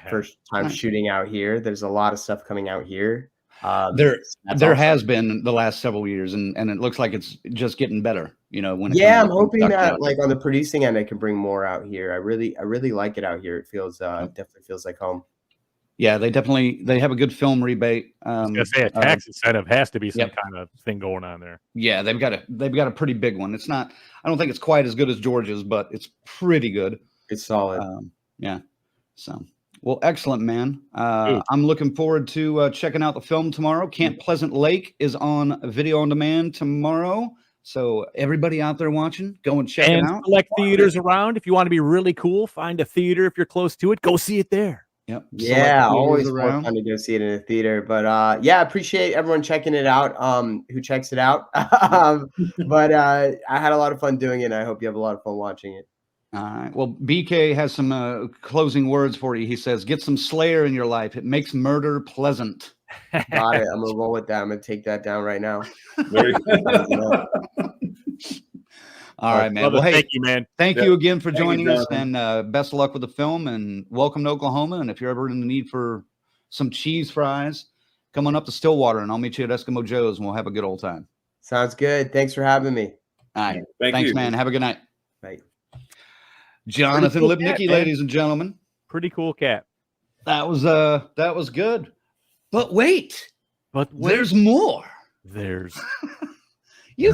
first time shooting out here. There's a lot of stuff coming out here. There awesome. has been the last several years, and it looks like it's just getting better. When I'm hoping that like on the producing end, I can bring more out here. I really like it out here. It feels definitely feels like home. Yeah, they have a good film rebate. I was gonna say a tax incentive has to be some kind of thing going on there. Yeah, they've got a pretty big one. It's not. I don't think it's quite as good as George's, but it's pretty good. It's solid. Yeah. So. Well, excellent, man. I'm looking forward to checking out the film tomorrow. Camp Pleasant Lake is on video on demand tomorrow. So everybody out there watching, go and check it out. Select theaters around. If you want to be really cool, find a theater if you're close to it. Go see it there. Yep. Yeah, always more fun to go see it in a theater. But yeah, I appreciate everyone checking it out. Who checks it out? But I had a lot of fun doing it, and I hope you have a lot of fun watching it. All right. Well, BK has some closing words for you. He says, "Get some Slayer in your life. It makes murder pleasant." Got it. I'm gonna roll with that. I'm gonna take that down right now. All right, man. Well, hey, thank you, man. Thank you again for joining us, and best of luck with the film. And welcome to Oklahoma. And if you're ever in the need for some cheese fries, come on up to Stillwater, and I'll meet you at Eskimo Joe's, and we'll have a good old time. Sounds good. Thanks for having me. All right. Thanks, man. Have a good night. Bye. Jonathan Lipnicki, ladies and gentlemen. Pretty cool cat. That was good. But wait, there's more. You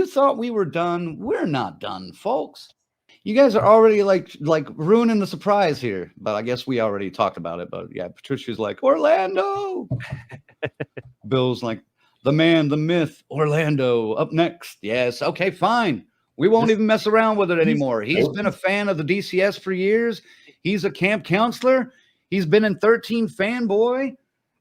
thought we were done. We're not done, folks. You guys are already like ruining the surprise here. But I guess we already talked about it. But yeah, Patricia's like, Orlando. Bill's like, the man, the myth, Orlando, up next. Yes. Okay, fine. We won't even mess around with it anymore. He's been a fan of the DCS for years. He's a camp counselor. He's been in 13 Fanboy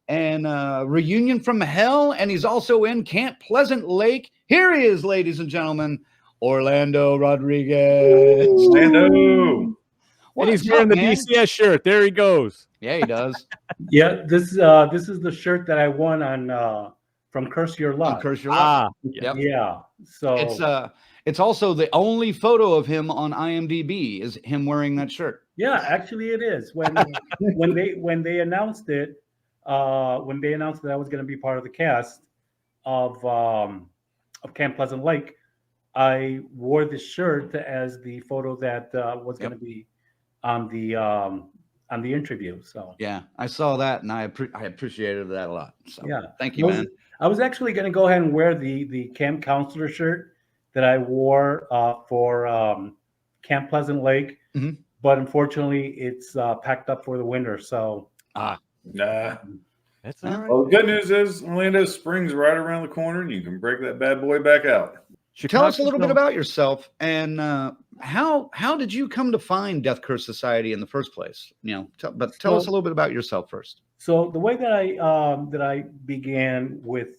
and Reunion from Hell. And he's also in Camp Pleasant Lake. Here he is, ladies and gentlemen, Orlando Rodriguez. Orlando. And he's wearing the DCS shirt. There he goes. Yeah, he does. Yeah, this is the shirt that I won on from Curse Your Luck. Curse Your Luck. Yep. Yeah. So it's also the only photo of him on IMDb is him wearing that shirt. Yeah, actually it is. When they announced it, when they announced that I was going to be part of the cast of Camp Pleasant Lake, I wore this shirt as the photo that was going to be on the interview. So yeah, I saw that and I appreciated that a lot. So yeah, thank you, man. I was actually going to go ahead and wear the camp counselor shirt that I wore for Camp Pleasant Lake, but unfortunately it's packed up for the winter. So nah, that's all right. Well, the good news is Orlando Spring's right around the corner, and you can break that bad boy back out. Tell us a little bit about yourself and how did you come to find Death Curse Society in the first place? Tell us a little bit about yourself first. So the way that I began with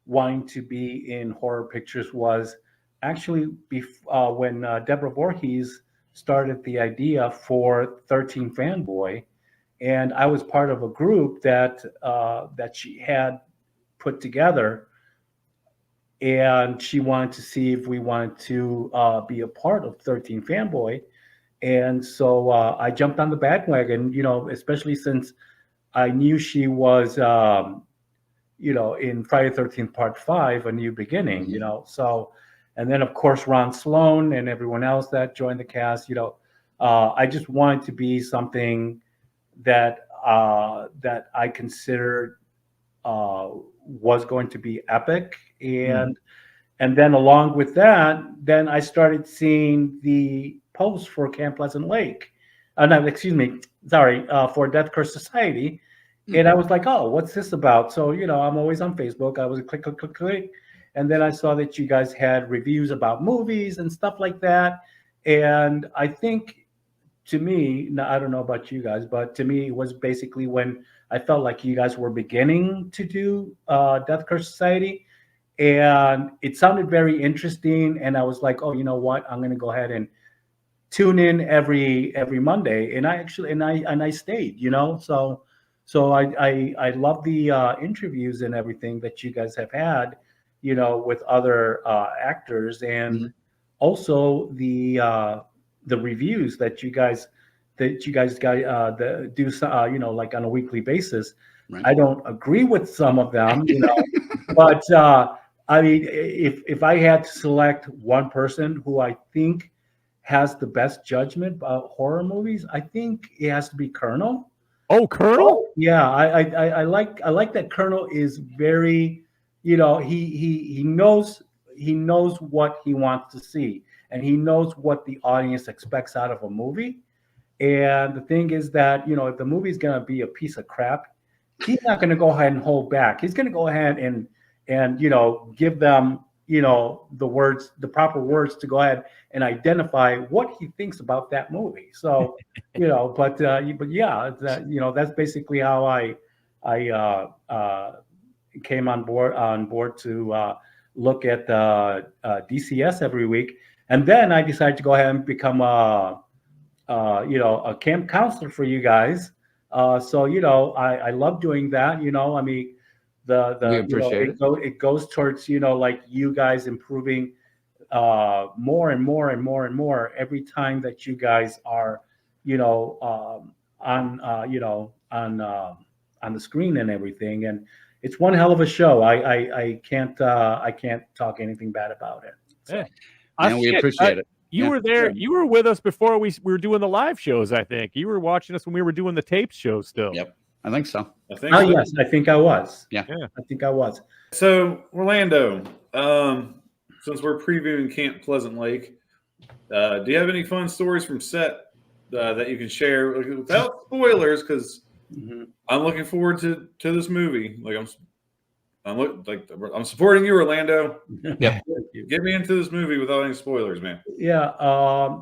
wanting to be in horror pictures was actually when Deborah Voorhees started the idea for 13 Fanboy, and I was part of a group that she had put together, and she wanted to see if we wanted to be a part of 13 Fanboy, and so I jumped on the bandwagon, especially since I knew she was, in Friday the 13th Part 5, A New Beginning, so. And then, of course, Ron Sloan and everyone else that joined the cast. I just wanted to be something that I considered was going to be epic, and then along with that, then I started seeing the posts for Camp Pleasant Lake. For Death Curse Society, and I was like, oh, what's this about? So I'm always on Facebook. I was click. And then I saw that you guys had reviews about movies and stuff like that. And I think, to me, now, I don't know about you guys, but to me, it was basically when I felt like you guys were beginning to do Death Curse Society. And it sounded very interesting. And I was like, oh, you know what? I'm going to go ahead and tune in every Monday. And I actually, and I stayed, you know, so I love the interviews and everything that you guys have had, you know, with other actors, and also the reviews that you guys do, you know, like on a weekly basis. Right. I don't agree with some of them, you know, but I mean, if I had to select one person who I think has the best judgment about horror movies, I think it has to be Colonel. Oh, Colonel? Yeah, I like that Colonel is very, you know, he knows what he wants to see, and he knows what the audience expects out of a movie. And the thing is that, you know, if the movie's gonna be a piece of crap, he's not gonna go ahead and hold back. He's gonna go ahead and you know, give them, you know, the proper words to go ahead and identify what he thinks about that movie. So, you know, but yeah, that, you know, that's basically how I came on board to look at DCS every week, and then I decided to go ahead and become you know, a camp counselor for you guys. So, you know, I love doing that. You know, I mean, We you know, appreciate it goes towards, you know, like you guys improving more and more and more and more every time that you guys are, you know, on you know, on the screen and everything. And it's one hell of a show. I can't talk anything bad about it. So. Yeah. And we appreciate it. You Yeah. were there. You were with us before we were doing the live shows, I think. You were watching us when we were doing the tapes show still. Yep. I think so. I think Oh so. yes, I think I was. Yeah. I think I was. So Orlando, since we're previewing Camp Pleasant Lake, do you have any fun stories from set that you can share without spoilers? Because I'm looking forward to this movie. Like I'm supporting you, Orlando. Yeah. Get me into this movie without any spoilers, man. Yeah.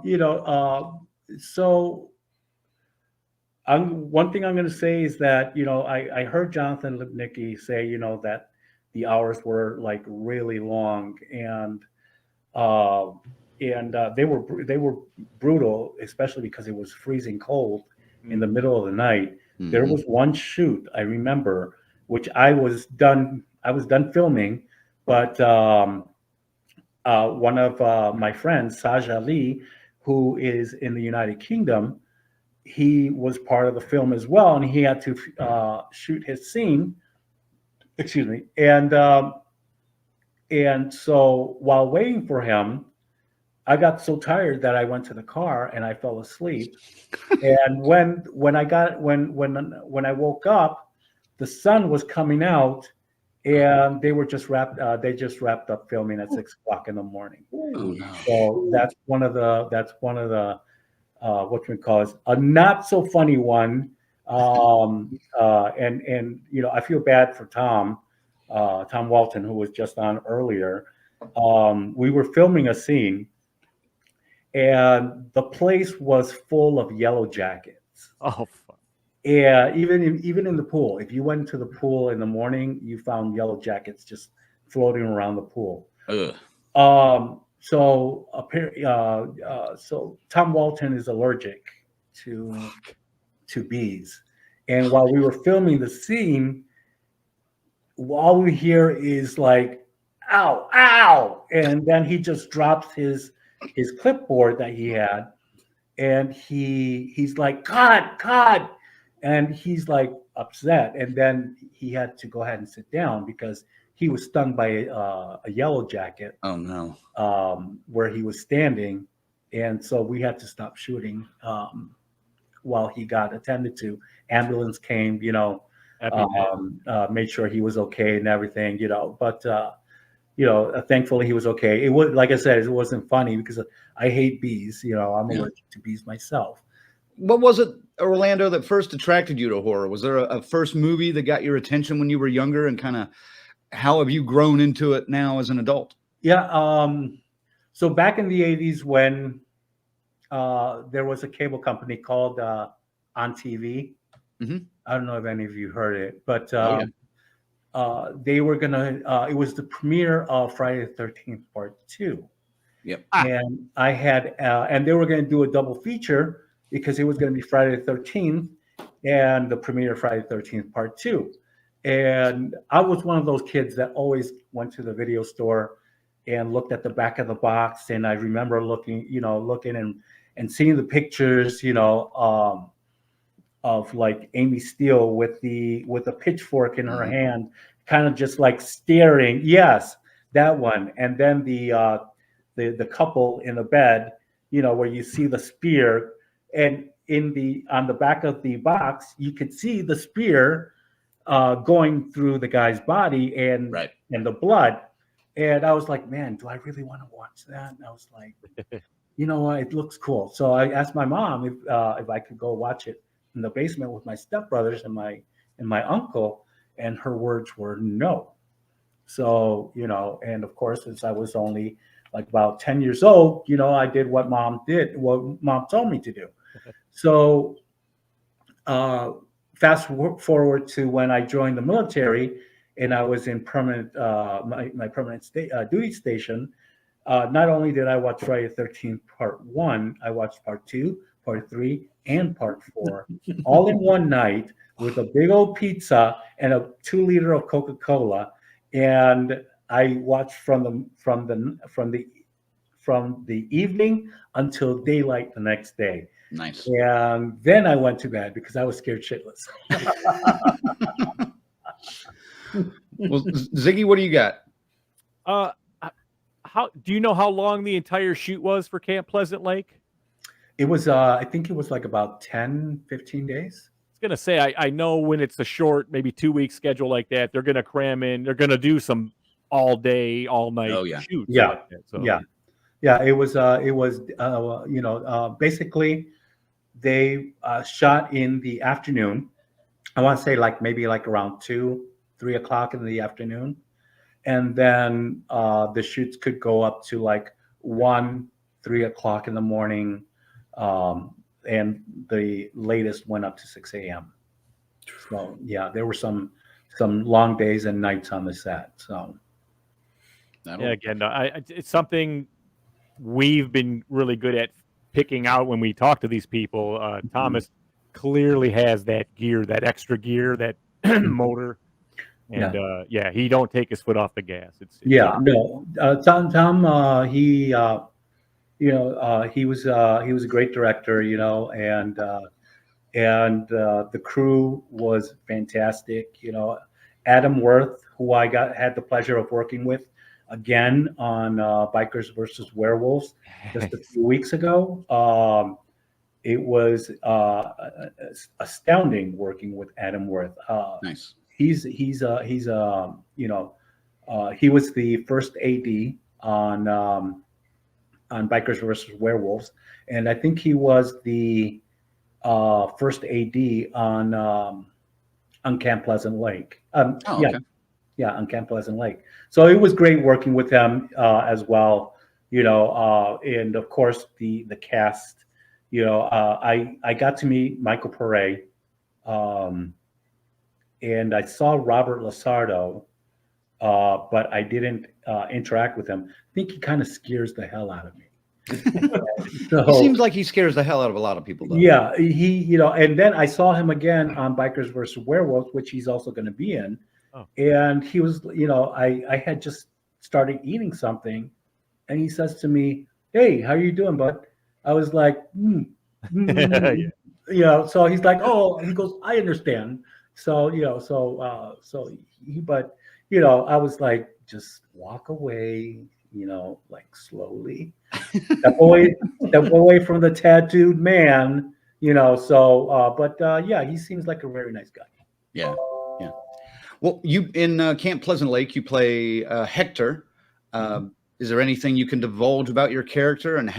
You know. So. One thing I'm going to say is that, you know, I heard Jonathan Lipnicki say, you know, that the hours were like really long, and they were brutal, especially because it was freezing cold in the middle of the night. Mhm. There was one shoot I remember, which I was done filming, but one of my friends, Saj Ali, who is in the United Kingdom, he was part of the film as well, and he had to shoot his scene. Excuse me. And so while waiting for him, I got so tired that I went to the car and I fell asleep. And when I woke up, the sun was coming out, and they just wrapped up filming at 6 o'clock in the morning. Oh no. So that's one of the what we call it, a not so funny one. And you know, I feel bad for Tom Walton, who was just on earlier. We were filming a scene, and the place was full of yellow jackets. Oh, fuck. Yeah, even in the pool. If you went to the pool in the morning, you found yellow jackets just floating around the pool. Ugh. So Tom Walton is allergic to bees, and while we were filming the scene, all we hear is like, "Ow, ow!" And then he just drops his clipboard that he had, and he's like, "Cut!" And he's like upset, and then he had to go ahead and sit down because he was stung by a yellow jacket. Oh no. Where he was standing, and so we had to stop shooting while he got attended to. Ambulance came, you know, made sure he was okay and everything, you know. But you know, thankfully he was okay. It was, like I said, it wasn't funny because I hate bees. You know, I'm allergic to bees myself. What was it, Orlando, that first attracted you to horror? Was there a first movie that got your attention when you were younger and kind of how have you grown into it now as an adult? Yeah. So back in the 80s when there was a cable company called On TV. Mhm. I don't know if any of you heard it, but Oh, they were gonna. It was the premiere of Friday the 13th Part 2. Yep. And I had, and they were going to do a double feature because it was going to be Friday the 13th and the premiere of Friday the 13th Part 2. And I was one of those kids that always went to the video store and looked at the back of the box. And I remember looking and seeing the pictures, of like Amy Steele with a pitchfork in her hand, kind of just like staring. Yes, that one. And then the couple in the bed, where you see the spear, and on the back of the box, you could see the spear going through the guy's body and Right. and the blood. And I was like, man, do I really want to watch that? And I was like, it looks cool. So I asked my mom if I could go watch it in the basement with my stepbrothers and my uncle, and her words were no. So, and of course, since I was only like about 10 years old, I did what mom told me to do. So fast forward to when I joined the military and I was in my permanent duty station. Not only did I watch Friday the 13th Part 1, I watched Part 2, Part 3, and Part 4 all in one night with a big old pizza and a 2-liter of Coca-Cola. And I watched from the evening until daylight the next day. Nice. And then I went to bed because I was scared shitless. Well, Ziggy, what do you got? How do you know how long the entire shoot was for Camp Pleasant Lake? It was, I think it was like about 10, 15 days. I was gonna say, I know when it's a short, maybe 2-week schedule like that, they're gonna cram in. They're gonna do some all day, all night shoots. Yeah, like that, so. yeah. It was basically they shot in the afternoon. I want to say maybe around 2, 3 o'clock in the afternoon, and then the shoots could go up to 1, 3 o'clock in the morning. And the latest went up to 6 a.m. So yeah, there were some long days and nights on the set. So Again, it's something we've been really good at picking out when we talk to these people. Thomas clearly has that gear, that extra gear, that motor, and he don't take his foot off the gas. Tom, he was a great director, and the crew was fantastic. Adam Worth, who I had the pleasure of working with again on Bikers versus Werewolves just a few weeks ago. It was astounding working with Adam Worth. Nice. He was the first AD on Bikers versus Werewolves, and I think he was the first AD on Camp Pleasant Lake. Okay. Yeah, on Camp Pleasant Lake. So it was great working with them as well. And of course the cast. I got to meet Michael Pare, and I saw Robert Lasardo, but I didn't interact with him. I think he kind of scares the hell out of me. He seems like he scares the hell out of a lot of people, though. Yeah, and then I saw him again on Bikers versus Werewolves, which he's also going to be in. Oh. And he was, I had just started eating something, and he says to me, "Hey, how you doing, bud?" I was like, So he's like, "Oh," he goes, "I understand." So I was like, just walk away, slowly. Step away from the tattooed man, he seems like a very nice guy. Yeah. Well, you in Camp Pleasant Lake, you play Hector. Is there anything you can divulge about your character and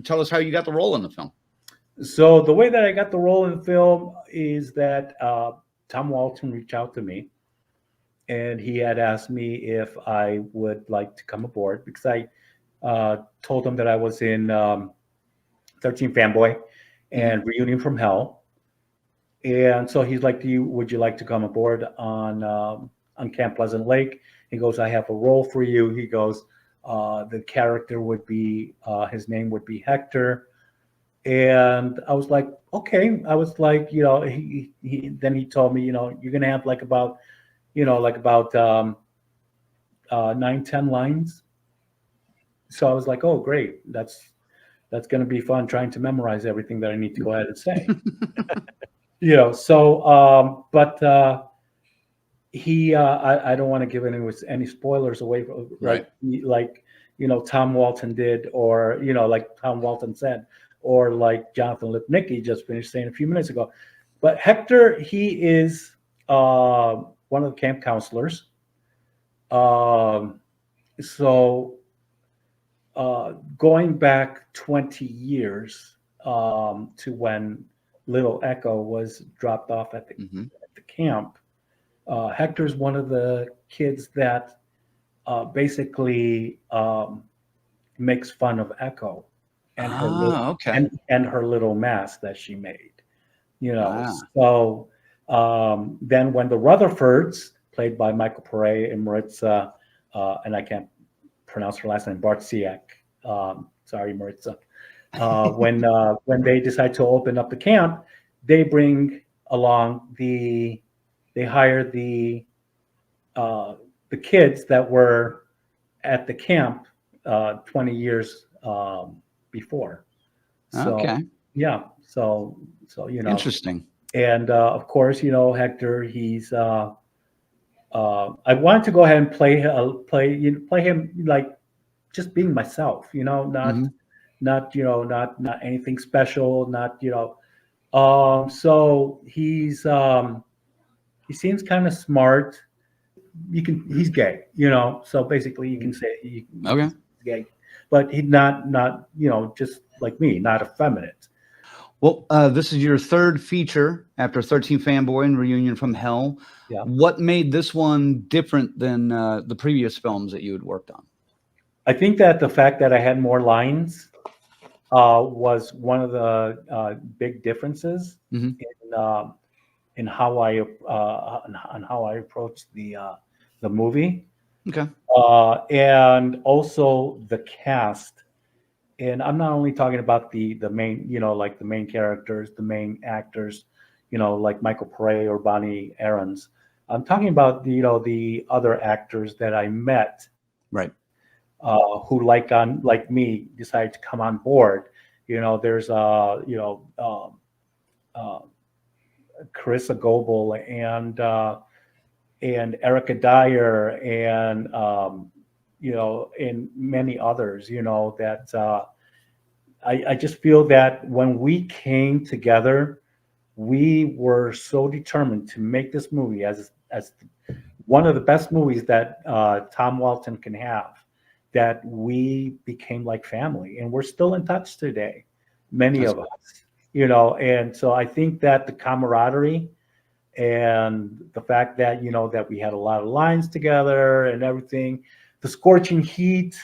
tell us how you got the role in the film? So the way that I got the role in the film is that Tom Walton reached out to me, and he had asked me if I would like to come aboard because I told him that I was in 13 Fanboy and Reunion from Hell, and so he's like, would you like to come aboard on Camp Pleasant Lake? He goes, I have a role for you. He goes, the character would be his name would be Hector. And I was like, okay. I was like, then he told me, you're gonna have like about 9-10 lines. So I was like, oh great, that's gonna be fun trying to memorize everything that I need to go ahead and say. But I don't want to give any spoilers away, like Tom Walton did, or like Tom Walton said, or like Jonathan Lipnicki just finished saying a few minutes ago. But Hector, he is one of the camp counselors. Going back 20 years to when little Echo was dropped off at the camp, Hector's one of the kids that basically makes fun of Echo and her and her little mask that she made. So then when the Rutherfords, played by Michael Pare and Maritza, and I can't pronounce her last name, Bartsiak, sorry Maritza, when they decide to open up the camp, they bring along they hire the kids that were at the camp 20 years before. So, so Interesting. And of course, Hector, he's I wanted to go ahead and play him like just being myself, not anything special, so he seems kind of smart. He's gay, so basically you can say he's gay, but he's not just like me, not effeminate. Well, this is your third feature after 13 Fanboy and Reunion from Hell. Yeah. What made this one different than the previous films that you had worked on? I think that the fact that I had more lines was one of the big differences in how I approached the movie. Okay. And also the cast. And I'm not only talking about the main, like the main characters, the main actors, like Michael Pare or Bonnie Aarons. I'm talking about the other actors that I met, right? Who like me decided to come on board. There's Carissa Goebel and Erica Dyer and and many others, that I just feel that when we came together, we were so determined to make this movie as one of the best movies that Tom Walton can have, that we became like family, and we're still in touch today, many of us, and so I think that the camaraderie and the fact that, that we had a lot of lines together and everything, the scorching heat,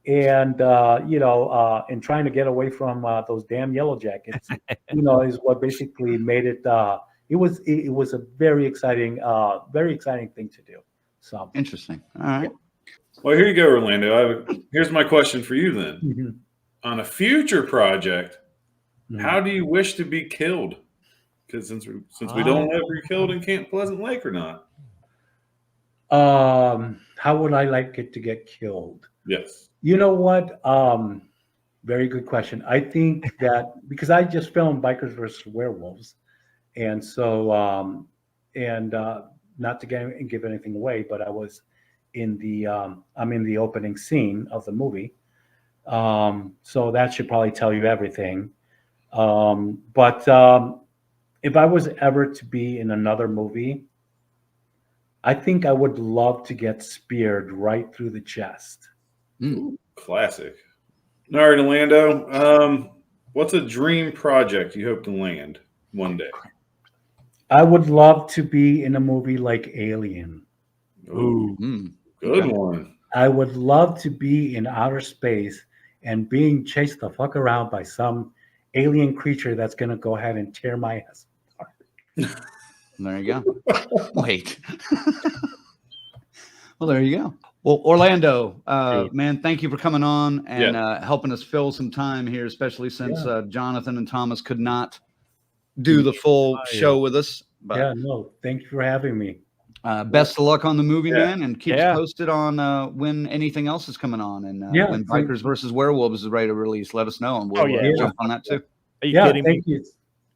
and and trying to get away from those damn yellow jackets, is what basically made it. It was a very exciting thing to do. So interesting. All right. Well, here you go, Orlando. Here's my question for you then. Mm-hmm. On a future project, how do you wish to be killed? Because since we don't know if you're killed in Camp Pleasant Lake or not. How would I like it to get killed? Yes. You know what? Very good question. I think that because I just filmed Bikers vs. Werewolves, and so not to give anything away, but I was in I'm in the opening scene of the movie, so that should probably tell you everything. But if I was ever to be in another movie, I think I would love to get speared right through the chest. Classic. All right, Orlando. What's a dream project you hope to land one day? I would love to be in a movie like Alien. Ooh, good one. I would love to be in outer space and being chased the fuck around by some alien creature that's going to go ahead and tear my ass. There you go. Wait. Well, there you go. Well, Orlando, man, thank you for coming on and helping us fill some time here, especially since Jonathan and Thomas could not do the full show with us. But Yeah, no, thank you for having me. best of luck on the movie, man, and keep us posted on when anything else is coming on and when Bikers versus Werewolves is ready to release. Let us know, and we'll jump on that too. Are you kidding me? Thank you.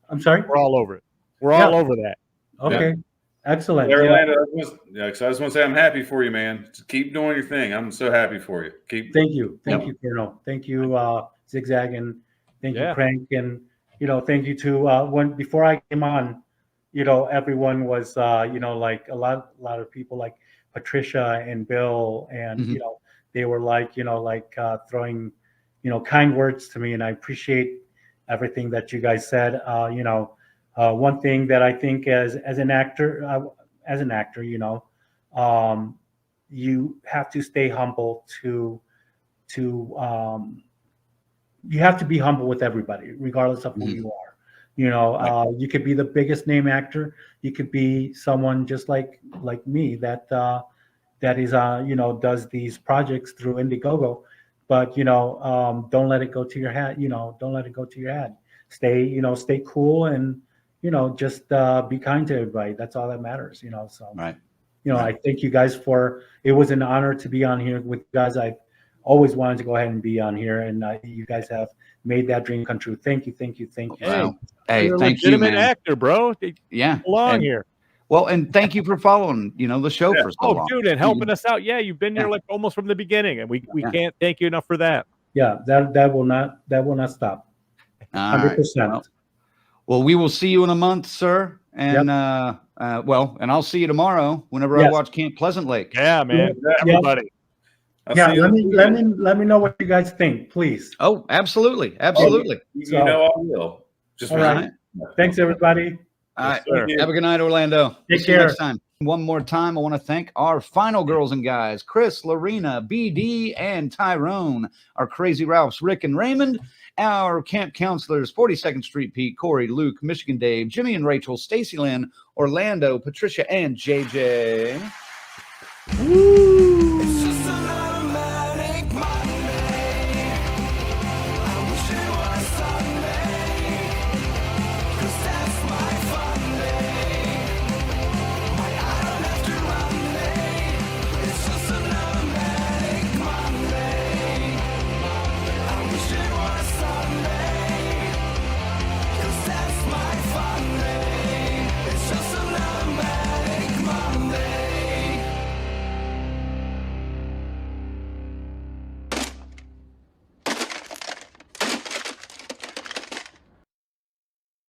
I'm sorry? We're all over it. We're all over that. Okay. Excellent. Orlando, I just want to say I'm happy for you, man. Just keep doing your thing. I'm so happy for you. Thank you. Thank you, Colonel. Thank you, Zigzag, and thank you, Crank. And, thank you to before I came on, everyone was, like a lot of people like Patricia and Bill, and, they were like, throwing, kind words to me. And I appreciate everything that you guys said. One thing that I think as an actor, you have to stay humble you have to be humble with everybody, regardless of who you are. You could be the biggest name actor. You could be someone just like me that is does these projects through Indiegogo, but don't let it go to your head. Don't let it go to your head. Stay cool and just be kind to everybody. That's all that matters. So I thank you guys it was an honor to be on here with you guys. I've always wanted to go ahead and be on here, and you guys have made that dream come true. Thank you. Wow. Hey, You're a thank you, legitimate man. actor, bro. Yeah, belong here. Well, and thank you for following, the show for so long. Dude, and helping us out. Yeah, you've been here like almost from the beginning, and we can't thank you enough for that. Yeah, that will not stop. 100%. Well, we will see you in a month, sir. And and I'll see you tomorrow whenever I watch Camp Pleasant Lake. Yeah, man. Everybody. Let me know what you guys think, please. Oh, absolutely. I will. Just all right. Thanks, everybody. All right. Have a good night, Orlando. Take care. Next time. One more time, I want to thank our final girls and guys, Chris, Lorena, BD, and Tyrone, our Crazy Ralphs, Rick and Raymond, our camp counselors, 42nd Street Pete, Corey, Luke, Michigan Dave, Jimmy and Rachel, Stacy Lynn, Orlando, Patricia, and JJ. Woo!